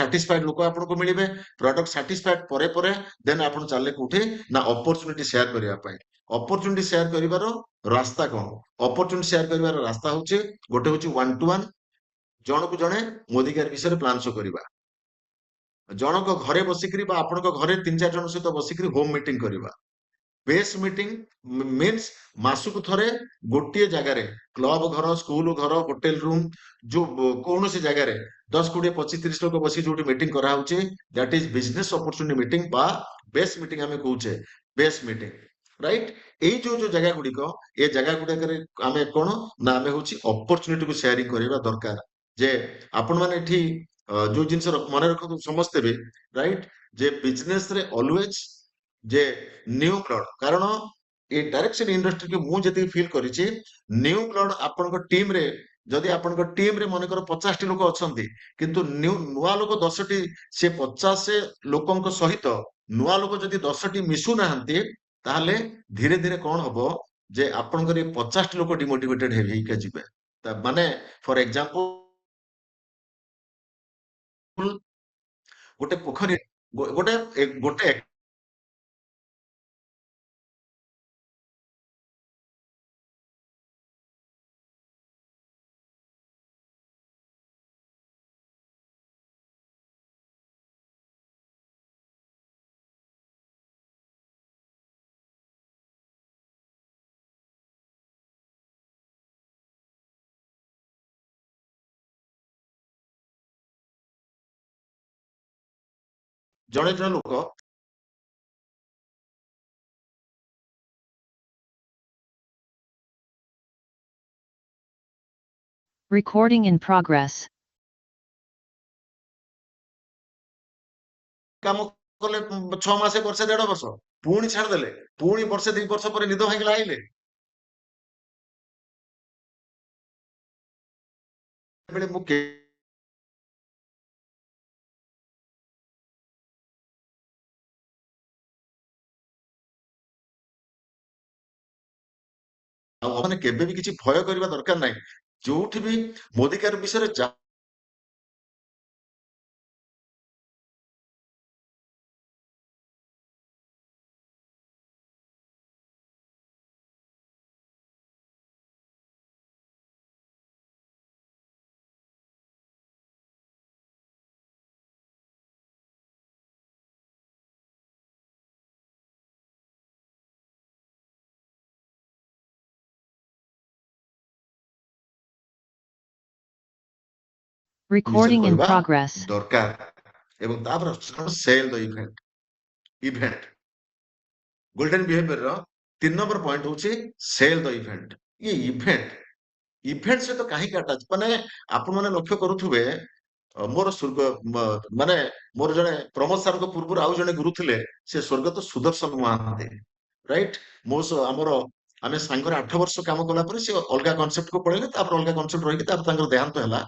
ସାଟିସ୍ଫାଇଡ ଲୋକ ଆପଣଙ୍କୁ ମିଳିବେ। ପ୍ରଡକ୍ଟ ସାଟିସ୍ଫାଇଡ ପରେ ପରେ ଦେନ ଆପଣ ଚାଲିଲେ କୋଉଠି ନା ଅପରଚୁନିଟି ସେୟାର କରିବା ପାଇଁ। ଅପରଚୁନିଟି ସେୟାର କରିବାର ରାସ୍ତା କଣ? ଅପରଚୁନିଟି ସେୟାର କରିବାର ରାସ୍ତା ହଉଛି, ଗୋଟେ ହଉଛି 1 to 1, ଜଣକୁ ଜଣେ ମୋଦିକାର ବିଷୟରେ ପ୍ଲାନ ଶୋ କରିବା। ଜଣଙ୍କ ଘରେ ବସିକିରି ବା ଆପଣଙ୍କ ଘରେ 3-4 ଜଣ ସହିତ ବସିକିରି ହୋମ ମିଟିଂ କରିବା। ବେସ୍ ମିଟିଂ ମିନ୍ସ ମାସକୁ ଥରେ ଗୋଟିଏ ଜାଗାରେ, କ୍ଲବ ଘର, ସ୍କୁଲ ଘର, ହୋଟେଲ ରୁମ, ଯୋଉ କୌଣସି ଜାଗାରେ 10 20 25 30 ଲୋକ ବସି ଯୋଉଠି ମିଟିଂ କରାହଉଛି, that is business opportunity meeting ବା ବେସ୍ ମିଟିଂ ଆମେ କହୁଛେ, ବେସ୍ ମିଟିଂ, ରାଇଟ? ଏଇ ଯୋଉ ଜାଗା ଗୁଡିକ, ଏ ଜାଗା ଗୁଡିକରେ ଆମେ କଣ ନା ଆମେ ହଉଛି ଅପରଚୁନିଟିକୁ ସେୟାରିଂ କରିବା ଦରକାର। ଯେ ଆପଣ ମାନେ ଏଠି ଯୋଉ ଜିନିଷ ମନେ ରଖନ୍ତୁ ସମସ୍ତେ ବି, ରାଇଟ, ଯେ ବିଜନେସ ରେ ଅଲୱେଜ ଯେ ନ୍ୟୁ ବ୍ଲଡ, କାରଣ ଏ ଡାଇରେକ୍ଟ ସେଲିଂ ଇଣ୍ଡଷ୍ଟ୍ରିକୁ ମୁଁ ଯେତିକି ଫିଲ୍ କରିଛି, ନ୍ୟୁ ବ୍ଲଡ ଆପଣଙ୍କ ଟିମରେ, ଯଦି ଆପଣଙ୍କ ଟିମରେ ମନେକର 50ଟି ଲୋକ ଅଛନ୍ତି, କିନ୍ତୁ ନୂଆ ଲୋକ 10ଟି, ସେ 50 ଲୋକଙ୍କ ସହିତ ନୂଆ ଲୋକ ଯଦି 10ଟି ମିଶୁନାହାନ୍ତି, ତାହେଲେ ଧୀରେ ଧୀରେ କଣ ହବ ଯେ ଆପଣଙ୍କର ଏ 50ଟି ଲୋକ ଡିମୋଟିଭେଟେଡ ହେଇକି ଯିବେ। ମାନେ ଫର ଏକ୍ସାମ୍ପଲ ଗୋଟେ ପୋଖରୀ, ଗୋଟେ ଜଣେ ଜଣେ ଲୋକ Recording in progress. କାମ କଲେ 6 ମାସ ବର୍ଷେ 1.5 ବର୍ଷ ପୁଣି ଛାଡିଦେଲେ, ପୁଣି ବର୍ଷେ 2 ବର୍ଷ ପରେ ନିଦ ଭାଙ୍ଗିଲା ଆଇଲେ। ବେଳେ ମୁଁ ଆଉ ମାନେ କେବେ ବି କିଛି ଭୟ କରିବା ଦରକାର ନାହିଁ। ଯୋଉଠି ବି ମୋଦି କେୟାର ବିଷୟରେ Recording in କହିବା progress. ଦରକାର। ଏବଂ ତାପରେ ସେଲ୍ ଦ ଇଭେଣ୍ଟ ଗୋଲ୍ଡେନ ବିହେଭିୟର ର 3 ନମ୍ବର ପଏଣ୍ଟ ହଉଛି ସେଲ୍ ଦ ଇଭେଣ୍ଟ। ये ଇଭେଣ୍ଟ ସହିତ କାହିଁକି ଆଟାଚ, ମାନେ ଆପଣ ମାନେ ଲକ୍ଷ୍ୟ କରୁଥିବେ ମୋର ମାନେ ମୋର ଜଣେ ପ୍ରମୋଦ ସାରଙ୍କ ପୂର୍ବରୁ ଆଉ ଜଣେ ଗୁରୁ ଥିଲେ, ସେ ସ୍ୱର୍ଗତ ସୁଦର୍ଶନ ମହାନ୍ତି, ରାଇଟ। ମୋ ଆମର ଆମେ ସାଙ୍ଗରେ 8 ବର୍ଷ କାମ କଲା ପରେ ସେ ଅଲଗା କନସେପ୍ଟ କୁ ପଳେଇଲେ, ତାପରେ ଅଲଗା କନସେପ୍ଟ ରହିକି ତାପରେ ତାଙ୍କର ଦେହାନ୍ତ ହେଲା।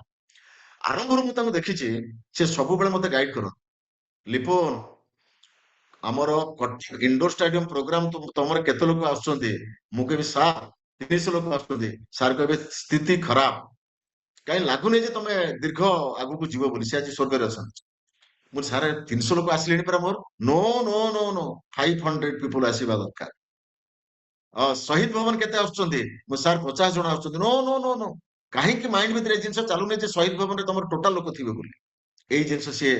ଆରମ୍ଭରୁ ମୁଁ ତାଙ୍କୁ ଦେଖିଛି, ସେ ସବୁବେଳେ ମତେ ଗାଇଡ କରନ୍ତି, ଲିପନ ଆମର ଇଣ୍ଡୋର ଷ୍ଟାଡିୟମ ପ୍ରୋଗ୍ରାମ ତମର କେତେ ଲୋକ ଆସୁଛନ୍ତି? ମୁଁ କହିବି ସାର୍ 300 ଲୋକ ଆସୁଛନ୍ତି। ସାର୍ କହିବେ ସ୍ଥିତି ଖରାପ, କାହିଁ ଲାଗୁନି ଯେ ତମେ ଦୀର୍ଘ ଆଗକୁ ଯିବ ବୋଲି। ସେ ଆଜି ସ୍ୱର୍ଗରେ ଅଛନ୍ତି। ମୁଁ ସାର୍ 300 ଲୋକ ଆସିଲେଣି ପରା ମୋର। No no no no 500 people ଆସିବା ଦରକାର। ଶହୀଦ ଭବନ କେତେ ଆସୁଛନ୍ତି? ମୁଁ ସାର୍ 50 ଜଣ ଆସୁଛନ୍ତି। ନୋ ନୋ ନୋ ନୋ, କାହିଁକି ମାଇଣ୍ଡ ଭିତରେ ଏ ଜିନିଷ ଚାଲୁନି ଯେ ଶହୀଦ ଭବନରେ ତମର ଟୋଟାଲ ଲୋକ ଥିବେ ବୋଲି। ଏଇ ଜିନିଷ ସିଏ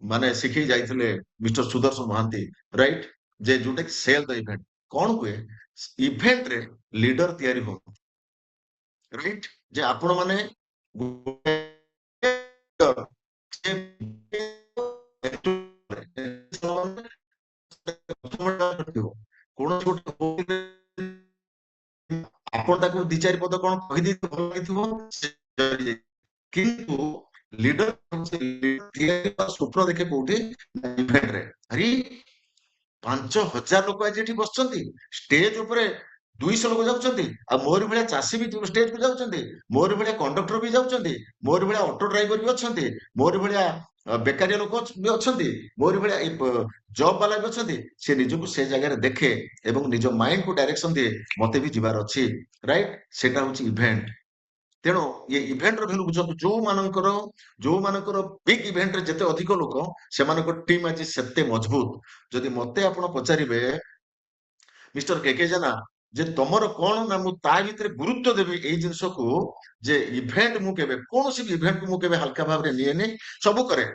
ମାନେ ଶିଖେଇ ଯାଇଥିଲେ ମିଷ୍ଟର ସୁଦର୍ଶନ ମହାନ୍ତି, ରାଇଟ। ଯେ ଯୋଉଟା କି ସେଲ୍ ଦ ଇଭେଣ୍ଟ। କଣ ହୁଏ ଇଭେଣ୍ଟରେ ଲିଡର ତିଆରି ହୁଅନ୍ତି, ରାଇଟ। ଯେ ଆପଣ ମାନେ କୌଣସି ଗୋଟେ ଆପଣ ତାକୁ 2-4 ପଦ କଣ କହିଦେଇଥିବ, ଭଲ ଲାଗିଥିବ, କିନ୍ତୁ ଲିଡର ସ୍ୱପ୍ନ ଦେଖେ କୋଉଠି? ଇଭେଣ୍ଟରେ। ଆରେ 5,000 ଲୋକ ଆଜି ଏଠି ବସିଛନ୍ତି, ଷ୍ଟେଜ ଉପରେ 200 ଲୋକ ଯାଉଛନ୍ତି, ଆଉ ମୋରି ଭଳିଆ ଚାଷୀ ବି ଷ୍ଟେଜ କୁ ଯାଉଛନ୍ତି, ମୋରି ଭଳିଆ କଣ୍ଡକ୍ଟର ବି ଯାଉଛନ୍ତି, ମୋରି ଭଳିଆ ଅଟୋ ଡ୍ରାଇଭର ବି ଅଛନ୍ତି, ମୋରି ଭଳିଆ ବେକାରିଆ ଲୋକ ବି ଅଛନ୍ତି, ମୋରି ଭଳିଆ ଜବ ବାଲା ବି ଅଛନ୍ତି। ସେ ନିଜକୁ ସେ ଜାଗାରେ ଦେଖେ ଏବଂ ନିଜ ମାଇଣ୍ଡ କୁ ଡାଇରେକ୍ସନ ଦିଏ, ମତେ ବି ଯିବାର ଅଛି, ରାଇଟ। ସେଟା ହଉଛି ଇଭେଣ୍ଟ। ତେଣୁ ଏ ଇଭେଣ୍ଟର ଭ୍ୟାଲୁ ବୁଝନ୍ତୁ। ଯୋଉମାନଙ୍କର ବିଗ୍ ଇଭେଣ୍ଟରେ ଯେତେ ଅଧିକ ଲୋକ, ସେମାନଙ୍କ ଟିମ୍ ଆଜି ସେତେ ମଜବୁତ। ଯଦି ମତେ ଆପଣ ପଚାରିବେ ମିଷ୍ଟର କେକେ ଜେନା ଯେ ତମର କଣ, ନା ମୁଁ ତା ଭିତରେ ଗୁରୁତ୍ୱ ଦେବି ଏଇ ଜିନିଷକୁ, ଯେ ଇଭେଣ୍ଟ ମୁଁ କେବେ କୌଣସି ବି ଇଭେଣ୍ଟକୁ ମୁଁ କେବେ ହାଲକା ଭାବରେ ନିଏନି, ସବୁ କରେ।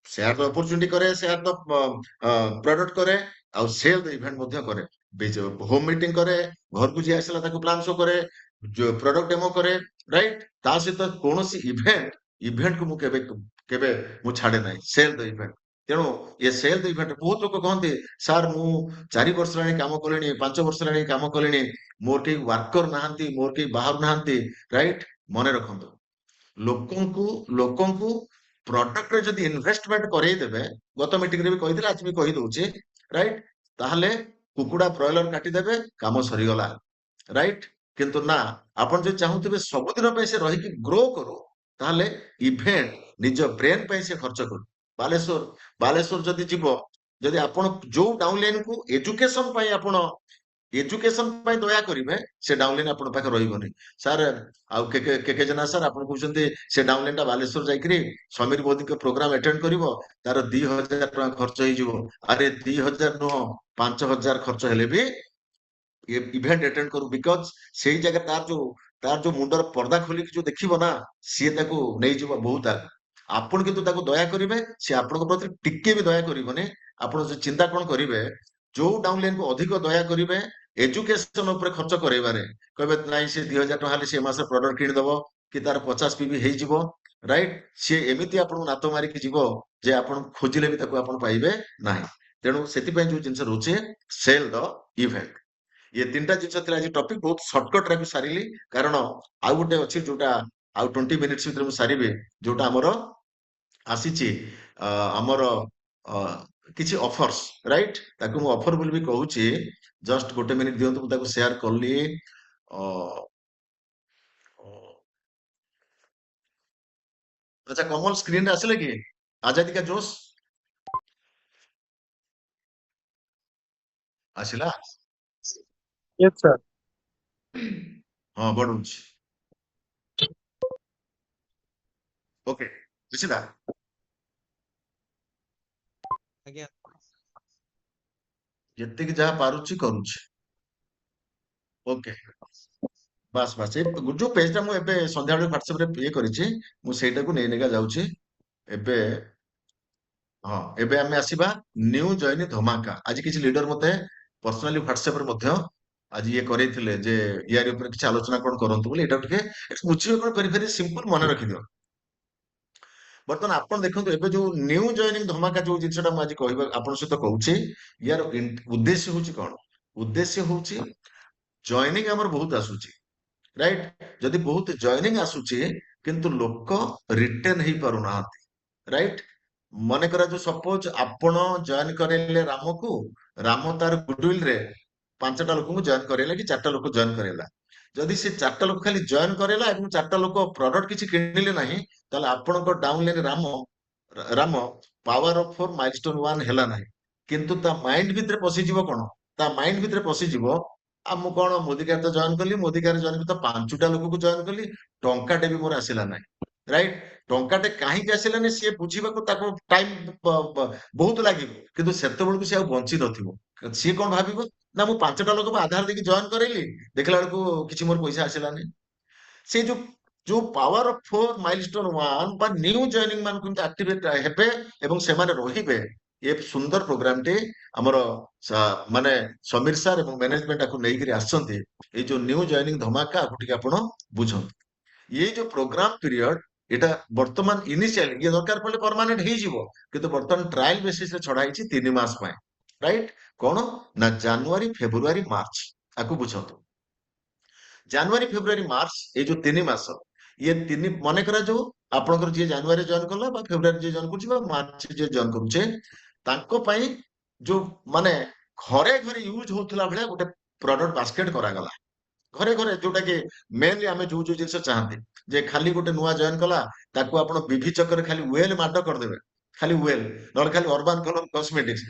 ସେୟାର ଦ ଅପରଚୁନିଟି କରେ, ସେୟାର ଦ ପ୍ରଡକ୍ଟ କରେ, ଆଉ ସେଲ୍ ଦ ଇଭେଣ୍ଟ ମଧ୍ୟ କରେ। ହୋମ ମିଟିଂ କରେ, ଘରକୁ ଯିଏ ଆସିଲା ତାକୁ ପ୍ଲାନ ଶୋ କରେ, ପ୍ରଡକ୍ଟ ଡେମୋ କରେ, ରାଇଟ। ତା ସହିତ କୌଣସି ଇଭେଣ୍ଟକୁ ମୁଁ କେବେ କେବେ ମୁଁ ଛାଡେ ନାହିଁ, ସେଲ୍ ଦ ଇଭେଣ୍ଟ। ତେଣୁ ଏ ସେଲ୍ ଦ ଇଭେଣ୍ଟ ବହୁତ ଲୋକ କହନ୍ତି ସାର୍ ମୁଁ 4 ବର୍ଷ ହେଲାଣି କାମ କଲିଣି, 5 ବର୍ଷ ହେଲାଣି କାମ କଲିଣି, ମୋର କେହି ୱାର୍କର ନାହାନ୍ତି, ମୋର କେହି ବାହାରୁ ନାହାନ୍ତି, ରାଇଟ। ମନେ ରଖନ୍ତୁ, ଲୋକଙ୍କୁ ପ୍ରଡକ୍ଟରେ ଯଦି ଇନଭେଷ୍ଟମେଣ୍ଟ କରେଇଦେବେ, ଗତ ମିଟିଂରେ ବି କହିଥିଲେ, ଆଜି ବି କହିଦଉଛି, ରାଇଟ। ତାହେଲେ କୁକୁଡା ବ୍ରଏଲର କାଟିଦେବେ, କାମ ସରିଗଲା, ରାଇଟ। କିନ୍ତୁ ନା, ଆପଣ ଯଦି ଚାହୁଁଥିବେ ସବୁଦିନ ପାଇଁ ସେ ରହିକି ଗ୍ରୋ କରୁ, ତାହେଲେ ଇଭେଣ୍ଟ ନିଜ ବ୍ରେନ ପାଇଁ ସେ ଖର୍ଚ୍ଚ କରୁ। ବାଲେଶ୍ୱର ଯଦି ଯିବ, ଯଦି ଆପଣ ଯୋଉ ଡାଉନ ଲାଇନକୁ ଏଜୁକେସନ ପାଇଁ ଦୟା କରିବେ, ସେ ଡାଉନ ଲାଇନ ଆପଣଙ୍କ ପାଖରେ ରହିବନି। ସାର୍ ଆଉ କେକେ ଜେନା ସାର୍ ଆପଣ କହୁଛନ୍ତି ସେ ଡାଉନ ଲାଇନ ଟା ବାଲେଶ୍ୱର ଯାଇକିରି ସମୀର ମୋଦିଙ୍କ ପ୍ରୋଗ୍ରାମ ଆଟେଣ୍ଡ କରିବ, ତାର 2,000 ଟଙ୍କା ଖର୍ଚ୍ଚ ହେଇଯିବ। ଆରେ 2,000 ନୁହଁ, 5,000 ଖର୍ଚ୍ଚ ହେଲେ ବି ଇଭେଣ୍ଟ ଆଟେଣ୍ଡ କରୁ। ବିକଜ ସେଇ ଜାଗାରେ ତାର ଯୋଉ ମୁଣ୍ଡର ପର୍ଦା ଖୋଲିକି ଯୋଉ ଦେଖିବ ନା, ସିଏ ତାକୁ ନେଇଯିବ ବହୁତ ଆଗ। ଆପଣ କିନ୍ତୁ ତାକୁ ଦୟା କରିବେ, ସେ ଆପଣଙ୍କ ପ୍ରତି ଟିକେ ବି ଦୟା କରିବନି। ଆପଣ ଚିନ୍ତା କଣ କରିବେ, ଯୋଉ ଡାଉନ ଲାଇନକୁ ଅଧିକ ଦୟା କରିବେ ଏଜୁକେସନ ଉପରେ ଖର୍ଚ୍ଚ କରେଇବାରେ, କହିବେ ନାଇଁ ସେ 2,000 ଟଙ୍କା ହେଲେ ସେ ମାସରେ ପ୍ରଡକ୍ଟ କିଣିଦବ, କି ତାର 50 ପିବି ହେଇଯିବ, राइट सी एमती आपन नात मारिकी जीव जे आपन खोजिले भी ताको आपन पाइबे नाही तेणु सेतिपय जो जिंस रोचे सेल द इवेंट ये तीनटा जिंस थिला आज टॉपिक बहुत शॉर्टकट रे सारिली कारण आउ गुटे अछि जोटा आउ 20 मिनिट्स भितर मु सारिबे जोटा हमर आसीची हमर किछि ऑफर्स राइट ताको मु ऑफर बोल भी कहूची जस्ट गोटे मिनिट दियंतु मु ताको शेयर करली अच्छा कमल स्क्रीन रे आसिले कि आजादी का जोश आसिला Yes, sir. हाँ बढ़ुଛି ओके बुझिला ଆଜ୍ଞା ଯେତିକି ଯାହା ପାରୁଛି କରୁଛି ଓକେ ବାସ୍ ବାସ୍ ଏ ଯୋଉ ପେଜ ଟା ମୁଁ ଏବେ ସନ୍ଧ୍ୟାବେଳେ ହ୍ୱାଟ୍ସଆପ ରେ ଇଏ କରିଛି ମୁଁ ସେଇଟାକୁ ନେଇ ନେଇକା ଯାଉଛି ଏବେ ହଁ ଏବେ ଆମେ ଆସିବା ନ୍ୟୁ ଜଏନି ଧମାକା ଆଜି କିଛି ଲିଡର ମତେ ପର୍ସନାଲି ହ୍ୱାଟ୍ସଆପ ରେ ମଧ୍ୟ ଆଜି ଇଏ କରେଇଥିଲେ ଯେ ୟାରି ଉପରେ କିଛି ଆଲୋଚନା କଣ କରନ୍ତୁ ବୋଲି ଏଇଟା ଟିକେ ବୁଝିବେ କଣ ଭେରି ଭେରି ସିମ୍ପଲ ମନେ ରଖିଦିଅ ବର୍ତ୍ତମାନ ଆପଣ ଦେଖନ୍ତୁ ଏବେ ଯୋଉ ନ୍ୟୁ ଜଏନିଂ ଧମାକା ଯୋଉ ଜିନିଷଟା ମୁଁ ଆଜି କହିବା ଆପଣଙ୍କ ସହିତ କହୁଛି ୟାର ଉଦ୍ଦେଶ୍ୟ ହଉଛି କଣ ଉଦ୍ଦେଶ୍ୟ ହଉଛି ଜଏନିଂ ଆମର ବହୁତ ଆସୁଛି ରାଇଟ ଯଦି ବହୁତ ଜଏନିଂ ଆସୁଛି କିନ୍ତୁ ଲୋକ ରିଟର୍ନ ହେଇପାରୁନାହାନ୍ତି ରାଇଟ ମନେକର ଯୋଉ ସପୋଜ ଆପଣ ଜଏନ କରେଇଲେ ରାମକୁ ରାମ ତାର ଗୁଡୱିଲ ରେ 5ଟା ଲୋକଙ୍କୁ ଜଏନ କରେଇଲା କି 4ଟା ଲୋକ ଜଏନ କରେଇଲା ଯଦି ସେ 4ଟା ଲୋକ ଖାଲି ଜଏନ କରେଇଲା ଏବଂ 4ଟା ଲୋକ ପ୍ରଡକ୍ଟ କିଛି କିଣିଲେ ନାହିଁ ତାହେଲେ ଆପଣଙ୍କ ଡାଉନ ଲାଇନ ରାମ ପାୱାର ଅଫ 4 ମାଇଲଷ୍ଟୋନ 1 ହେଲା ନାହିଁ କିନ୍ତୁ ତା ମାଇଣ୍ଡ ଭିତରେ ପଶିଯିବ କଣ ତା ମାଇଣ୍ଡ ଭିତରେ ପଶିଯିବ ଆଉ ମୁଁ କଣ ମୋଦିକାର ତ ଜଏନ କଲି ମୋଦିକାର ଜଏନ ତ 5ଟା ଲୋକକୁ ଜଏନ କଲି ଟଙ୍କାଟେ ବି ମୋର ଆସିଲା ନାହିଁ ରାଇଟ ଟଙ୍କାଟେ କାହିଁକି ଆସିଲାନି ସିଏ ବୁଝିବାକୁ ତାକୁ ଟାଇମ ବହୁତ ଲାଗିବ କିନ୍ତୁ ସେତେବେଳକୁ ସିଏ ଆଉ ବଞ୍ଚି ନଥିବ ସିଏ କଣ ଭାବିବ ନା ମୁଁ 5ଟା ଲୋକକୁ ଆଧାର ଦେଇକି ଜଏନ କରେଇଲି ଦେଖିଲା ବେଳକୁ କିଛି ମୋର ପଇସା ଆସିଲାନି ସେ ଯୋଉ ଯୋଉ ପାୱାର ଅଫ 4 ମାଇଲଷ୍ଟୋନ 1 ବା ନ୍ୟୁ ଜଏନିଂ ମାନଙ୍କୁ କେମିତି ଆକ୍ଟିଭେଟ ହେବେ ଏବଂ ସେମାନେ ରହିବେ ଏ ସୁନ୍ଦର ପ୍ରୋଗ୍ରାମଟି ଆମର ମାନେ ସମୀର ସାର୍ ଏବଂ ମ୍ୟାନେଜମେଣ୍ଟ ଆକୁ ନେଇକରି ଆସିଛନ୍ତି ଏଇ ଯୋଉ ନ୍ୟୁ ଜଏନିଂ ଧମାକା ଆକୁ ଟିକେ ଆପଣ ବୁଝନ୍ତୁ ଏଇ ଯୋଉ ପ୍ରୋଗ୍ରାମ ପିରିୟଡ এটা ବର୍ତ୍ତମାନ ଇନିସିଆଲି ଇଏ ଦରକାର ପଡିଲେ ପରମାନେଣ୍ଟ ହେଇଯିବ କିନ୍ତୁ ବର୍ତ୍ତମାନ ଟ୍ରାଏଲ ବେସିସ ରେ ଛଡା ହେଇଛି 3 ମାସ ପାଇଁ ରାଇଟ କଣ ନା ଜାନୁଆରୀ ଫେବୃଆରୀ ମାର୍ଚ୍ଚ ଆକୁ ବୁଝନ୍ତୁ ଜାନୁଆରୀ ଫେବୃଆରୀ ମାର୍ଚ୍ଚ ଏଇ ଯୋଉ 3 ମାସ ଇଏ ମନେ କରାଯାଉ ଆପଣଙ୍କର ଯିଏ ଜାନୁଆରୀ ଜଏନ କଲା ବା ଫେବୃଆରୀ ଯିଏ ଜଏନ କରୁଛି ବା ମାର୍ଚ୍ଚ ଯିଏ ଜଏନ କରୁଛେ ତାଙ୍କ ପାଇଁ ଯୋଉ ମାନେ ଘରେ ଘରେ ୟୁଜ ହଉଥିଲା ଭଳିଆ ଗୋଟେ ପ୍ରଡକ୍ଟ ବାସ୍କେଟ କରାଗଲା ଘରେ ଘରେ ଯୋଉଟା କି ମେନଲି ଆମେ ଯୋଉ ଯୋଉ ଜିନିଷ ଚାହାନ୍ତି ଯେ ଖାଲି ଗୋଟେ ନୂଆ ଜଏନ କଲା ତାକୁ ଆପଣ ବିଭି ଚକ୍କରେ ଖାଲି ୱେଲ ମାଡ କରିଦେବେ ଖାଲି ୱେଲ ନହେଲେ ଖାଲି ଅର୍ବାନ କଲର କସ୍ମେଟିକ୍ସ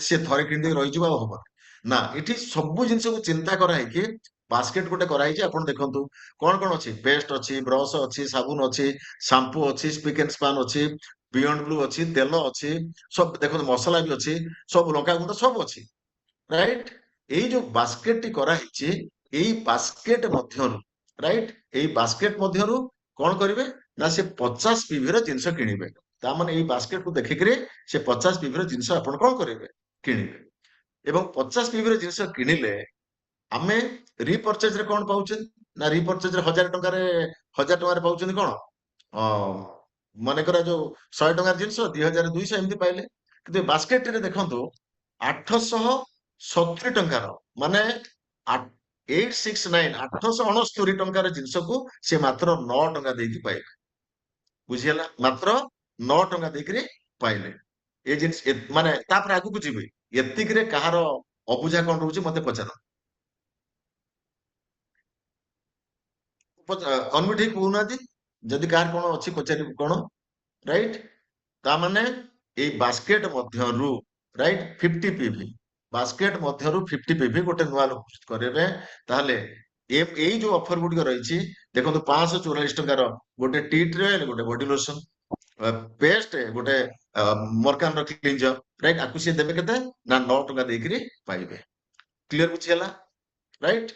ସେ ଥରେ କିଣିଦେଇ ରହିଯିବ ଆଉ ହବ ନା ଏଠି ସବୁ ଜିନିଷକୁ ଚିନ୍ତା କରାହେଇକି ବାସ୍କେଟ ଗୋଟେ କରାହେଇଛି ଆପଣ ଦେଖନ୍ତୁ କଣ କଣ ଅଛି ପେଷ୍ଟ ଅଛି ବ୍ରଶ ଅଛି ସାବୁନ ଅଛି ସାମ୍ପୁ ଅଛି ସ୍ପିକ୍ ଆଣ୍ଡ ସ୍ପାନ୍ ଅଛି ବିୟଣ୍ଡ ବ୍ଲୁ ଅଛି ତେଲ ଅଛି ସବୁ ଦେଖନ୍ତୁ ମସଲା ବି ଅଛି ସବୁ ଲଙ୍କାଗୁଣ୍ଡ ସବୁ ଅଛି ରାଇଟ ଏଇ ଯୋଉ ବାସ୍କେଟ ଟି କରାହେଇଛି ଏଇ ବାସ୍କେଟ ମଧ୍ୟରୁ ରାଇଟ ଏଇ ବାସ୍କେଟ ମଧ୍ୟରୁ କଣ କରିବେ ନା ସେ 50 ପିଭିର ଜିନିଷ କିଣିବେ ତାମାନେ ଏଇ ବାସ୍କେଟକୁ ଦେଖିକିରି ସେ 50 ପିଭିର ଜିନିଷ ଆପଣ କଣ କରିବେ କିଣିବେ ଏବଂ 50 ପିଭିର ଜିନିଷ କିଣିଲେ ଆମେ ରିପରଚେଜ ରେ କଣ ପାଉଛନ୍ତି ନା ରିପରଚେଜ ରେ 1000 ଟଙ୍କାରେ ପାଉଛନ୍ତି କଣ ମନେକର ଯୋଉ 100 ଟଙ୍କାର ଜିନିଷ 2200 ଏମିତି ପାଇଲେ କିନ୍ତୁ ବାସ୍କେଟ ରେ ଦେଖନ୍ତୁ 870 ଟଙ୍କାର ମାନେ 869 ଟଙ୍କାର ଜିନିଷକୁ ସେ ମାତ୍ର 9 ଟଙ୍କା ଦେଇକି ପାଇଲେ ବୁଝିହେଲା ମାତ୍ର 9 ଟଙ୍କା ଦେଇକିରି ପାଇଲେ ଏ ଜିନିଷ ମାନେ ତାପରେ ଆଗକୁ ଯିବେ ଏତିକିରେ କାହାର ଅବୁଝା କଣ ରହୁଛି ମତେ ପଚାର ଅନମିଟ ହେଇକି କହୁନାହାନ୍ତି ଯଦି କାହାର କଣ ଅଛି ପଚାରିବୁ କଣ ରାଇଟ ତାମାନେ ଏଇ ବାସ୍କେଟ ମଧ୍ୟରୁ ରାଇଟ 50 ପିଭି ବାସ୍କେଟ ମଧ୍ୟରୁ 50 ପିଭି ଗୋଟେ ନୂଆ ଲୋକ କରିବେ ତାହେଲେ ଏଇ ଯୋଉ ଅଫର ଗୁଡିକ ରହିଛି ଦେଖନ୍ତୁ 544 ଟଙ୍କାର ଗୋଟେ ଟି ଟ୍ରେଲ୍ ଗୋଟେ ବଡି ଲୋସନ ପେଷ୍ଟ ଗୋଟେ ମର୍କାନର କ୍ଲିନଜର ରାଇଟ ଆକୁ ସିଏ ଦେବେ କେତେ ନା 9 ଟଙ୍କା ଦେଇକିରି ପାଇବେ କ୍ଲିୟର ବୁଝିହେଲା ରାଇଟ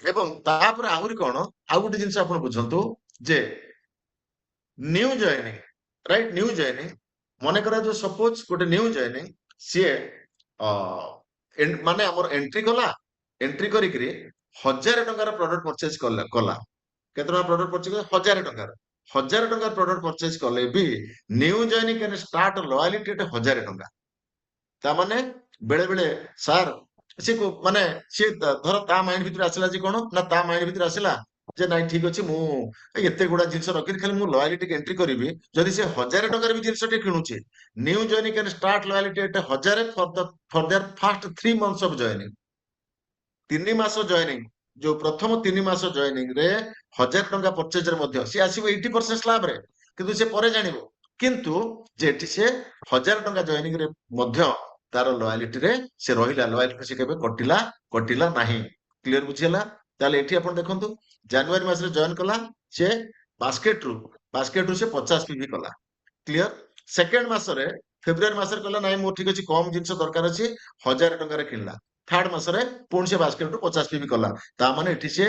ଏବଂ ତାପରେ ଆହୁରି କଣ ଆଉ ଗୋଟେ ଜିନିଷ ଆପଣ ବୁଝନ୍ତୁ ଯେ new joining right new joining ମନେ କରାଯାଉ ସପୋଜ ଗୋଟେ ନ୍ୟୁ ଜଏନିଂ ସିଏ ମାନେ ଆମର ଏଣ୍ଟ୍ରି କଲା ଏଣ୍ଟ୍ରି କରିକିରି 1000 ଟଙ୍କାର ପ୍ରଡକ୍ଟ ପରଚେଜ କଲା କେତେ ଟଙ୍କା ପ୍ରଡକ୍ଟ ପରଚେଜ କଲା 1000 ଟଙ୍କାର 1000 टंका प्रोडक्ट परचेज कले भी new joining can start loyalty at 1000 टंका ता माने बेले बेले सर से को माने से धर ता माइंड भीतर आसला जे कोन ना ता माइंड भीतर आसला जे नाइ ठीक अछि मु एते गुडा जिंस रखि खाली मु लॉयलिटी के एंट्री करबी जदि से 1000 टंका भी जिंस टे किनुची new joining can start loyalty at 1000 for their first 3 months of joining 3 मास जॉइनिंग जो प्रथम 3 मास जॉइनिंग रे 1000 टंका परचेज रे मध्ये से आसीबो 80% स्लैब रे किंतु से परे जानिबो किंतु जेठी से 1000 टंका जॉइनिंग रे मध्ये तार लॉयलिटी रे से रहिला लॉयलिटी से केबे कटिला नाही क्लियर बुझियला ताले एठी आपण देखंतु जनवरी मास रे जॉइन कला से बास्केट रू से 50 पीवी कला क्लियर सेकंड मास रे फेब्रुआरी मास रे कला नाही मो ठीक अछि कम जिंस दरकार अछि 1000 टंका रे किनला थर्ड मास रे पुण से बास्केट रू 50 पीवी कला ता माने एठी से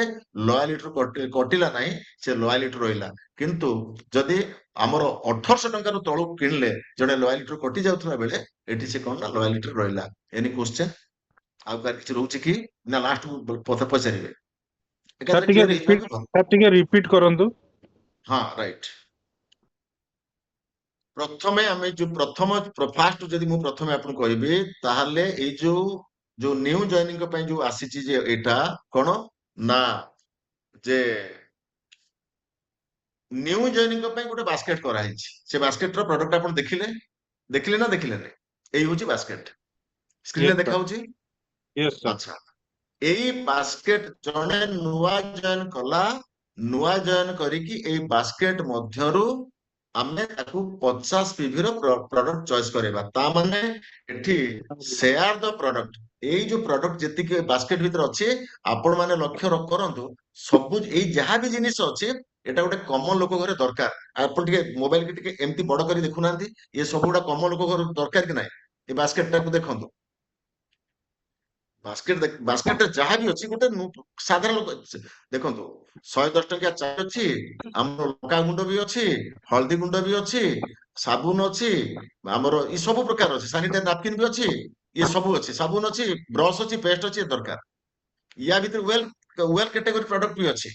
लॉयलिटी रू कटिला नाही से लॉयलिटी रहिला किंतु जदी हमर 1800 टंका रू तळु किनले जणे लॉयलिटी रू कटि जाउथला बेले एठी से कोन ना लॉयलिटी रहिला एनी क्वेश्चन आउ कार किछ रहउछि कि ना लास्ट पथ पचारिबे सर टिके रिपीट करंतु हां राइट प्रथमे आमे जो प्रथम फास्ट जदी मु प्रथमे आपन कहबी ताहाले ए जो न्यू जॉइनिंग को जो आसीची जे एटा कोन ना जे न्यू जॉइनिंग को गोटे बास्केट करा हिची से बास्केट रो प्रोडक्ट आपन देखिले ना देखिले ने एई होची बास्केट स्क्रीन Yes, रे sir. देखा होची यस सर अच्छा एई बास्केट जने नुवा जॉइन कला नुवा जॉइन करिकी एई बास्केट मध्यरु आमे ताकू 50 पीवी रो प्रोडक्ट चॉइस करेबा ता माने एठी शेयर द प्रोडक्ट एई जो प्रोडक्ट जेति के बास्केट भीतर अछि आपण माने लक्ष्य करंतु सब एई जहा भी जिनिस अछि एटा गोटे कॉमन लोक घरे दरकार आपण टिके मोबाइल के टिके एम्ति बड़ करी देखु नांती ये सब गुडा कॉमन लोक घरे दरकार कि नाही ए बास्केट टाकू देखंतु बास्केट जहा भी अछि गोटे साधारण लोक देखंतु 110 टंका चाय अछि हमर लଙ୍କା गुंड भी अछि हल्दी गुंड भी अछि साबुन अछि हमर ई सब प्रकार अछि सैनिटाइजर नैपकिन भी अछि ये सब अछि साबुन अछि ब्रश अछि पेस्ट अछि दरकार या भीतर वेल कैटेगरी प्रोडक्ट भी अछि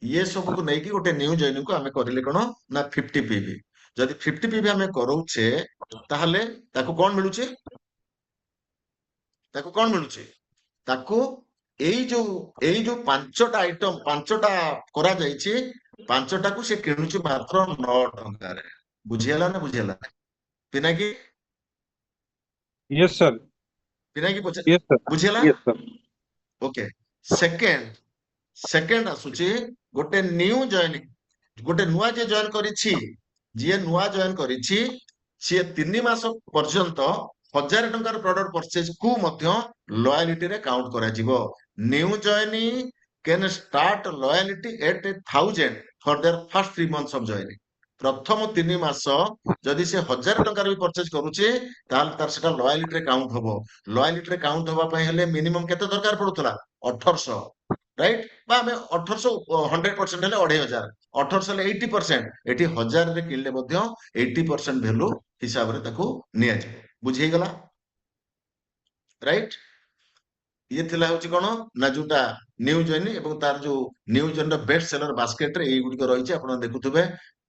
ये सब को नै कि गोटे न्यू जॉइनिंग को हमें करिले कोन ना 50 पीवी जदि 50 पीवी हमें करूछे ताहले ताको कोन मिलुछे ताको एई जो पांचटा आइटम पांचटा करा जाईछि पांचटा को से किणुछि मात्र 9 टंका रे बुझियला ना Pinaki yes sir yes sir बुझियला यस सर ओके सेकंड आसुछि गोटे न्यू जॉइनिंग गोटे नुआ जे जॉइन करिछि जे नुआ जॉइन करिछि से 3 मास पर्यंत 1000 टंकार प्रोडक्ट परचेज को मध्य लॉयलिटी रे काउंट करा जिवो new joining can start loyalty at 1000 for their first 3 months of joining प्रथम 3 मास जदि से 1000 टंकार भी परचेज करूचे ताल तार सेटा लॉयलिटी रे काउंट होबो लॉयलिटी रे काउंट होबा पय हेले मिनिमम केते दरकार पडुतला 1800 राइट बा हमें 1800 100% हेले 2500 1800 ले 80% एटी 1000 रे किनले मध्य 80% वैल्यू हिसाब रे ताको निया जे बुझे गला राइट ये थिला होची कोन ना जोटा न्यू जॉइन एवं तार जो न्यू जॉइन रो बेस्ट सेलर बास्केट रे एई गुडी को रहिछि आपण देखुथबे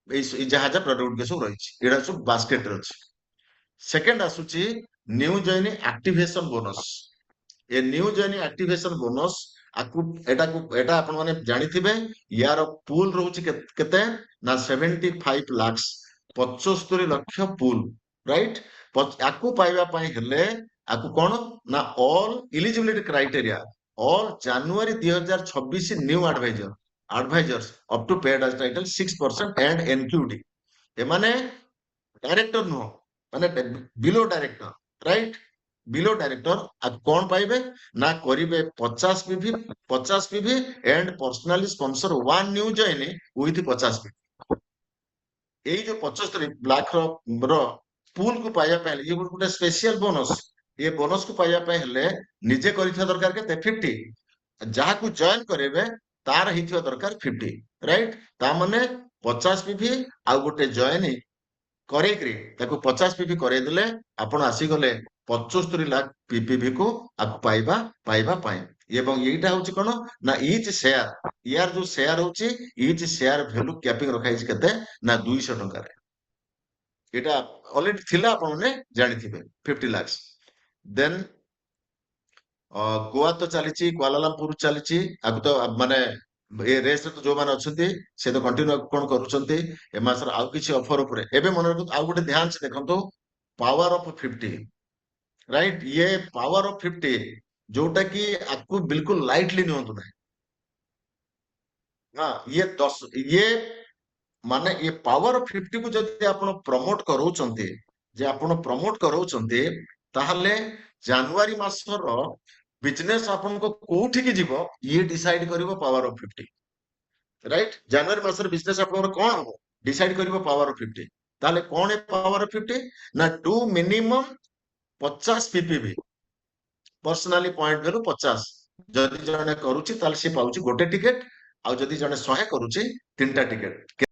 एई जहा जा प्रोडक्ट के सब रहिछि एडा सब बास्केट रे अछि सेकंड आसुची न्यू जॉइन एक्टिवेशन बोनस ए न्यू जॉइन एक्टिवेशन बोनस आकु एटा आपण माने जानिथिबे यार पूल रहउछि केते ना 75 लाख 75 लाख पूल राइट आकु पाइबा पई हेले आकु कोन ना all eligibility criteria all January 2026 new advisors up to paid as title 6% and NQD ए माने डायरेक्टर नो माने below director right below director आप कौन पाइबे ना करिबे 50 PV and personally sponsor one new join with 50 PV एई जो 75 ब्लैक रो पूल को पाया पहले ये गोटे स्पेशल बोनस ये बोनस को पाया पे हेले निजे करिथिया दरकार के 50 जहा को जॉइन करेबे तार हिथिया दरकार 50 राइट ता माने 50 पीवी आ गोटे जॉइन करेक्री ताको 50 पीपी करे देले आपण आसी गले 75 लाख पीपीवी को आकु पाइबा पाए एवं एटा होची कोन ना ईच शेयर यार जो शेयर होची ईच शेयर वैल्यू कैपिंग रखाई केते ना 200 टंका रे एटा ऑलरेडी थिला आपण ने जानि थिबे 50 लाख देन गोवा तो चलीची कुआलालंपुर चलीची आकु तो माने ए रेस तो जो माने अछंती से तो कंटिन्यू कोन करूछंती ए मासर आउ किछि ऑफर ऊपर एबे मन रखु आउ गोटे ध्यान से देखंतो पावर ऑफ 50 राइट ये पावर ऑफ 50 जोटा कि आपको बिल्कुल लाइटली नियंतु ना हां ये 10 ये माने ये पावर ऑफ 50 को जदि आपण प्रमोट करूछंती जे आपण प्रमोट करूछंती ताहले जनवरी मासर बिजनेस आपन को कोठी की जीवो ये डिसाइड करिवो पावर ऑफ 50 राइट जनवरी मासर बिजनेस आपन कोन हो डिसाइड करिवो पावर ऑफ 50 ताले कोन है पावर ऑफ 50 ना do minimum 50 PPV personally point value 50 जदि जने करूची ताले से पाउची गोटे टिकट आ जदि जने 100 करूची तीनटा टिकट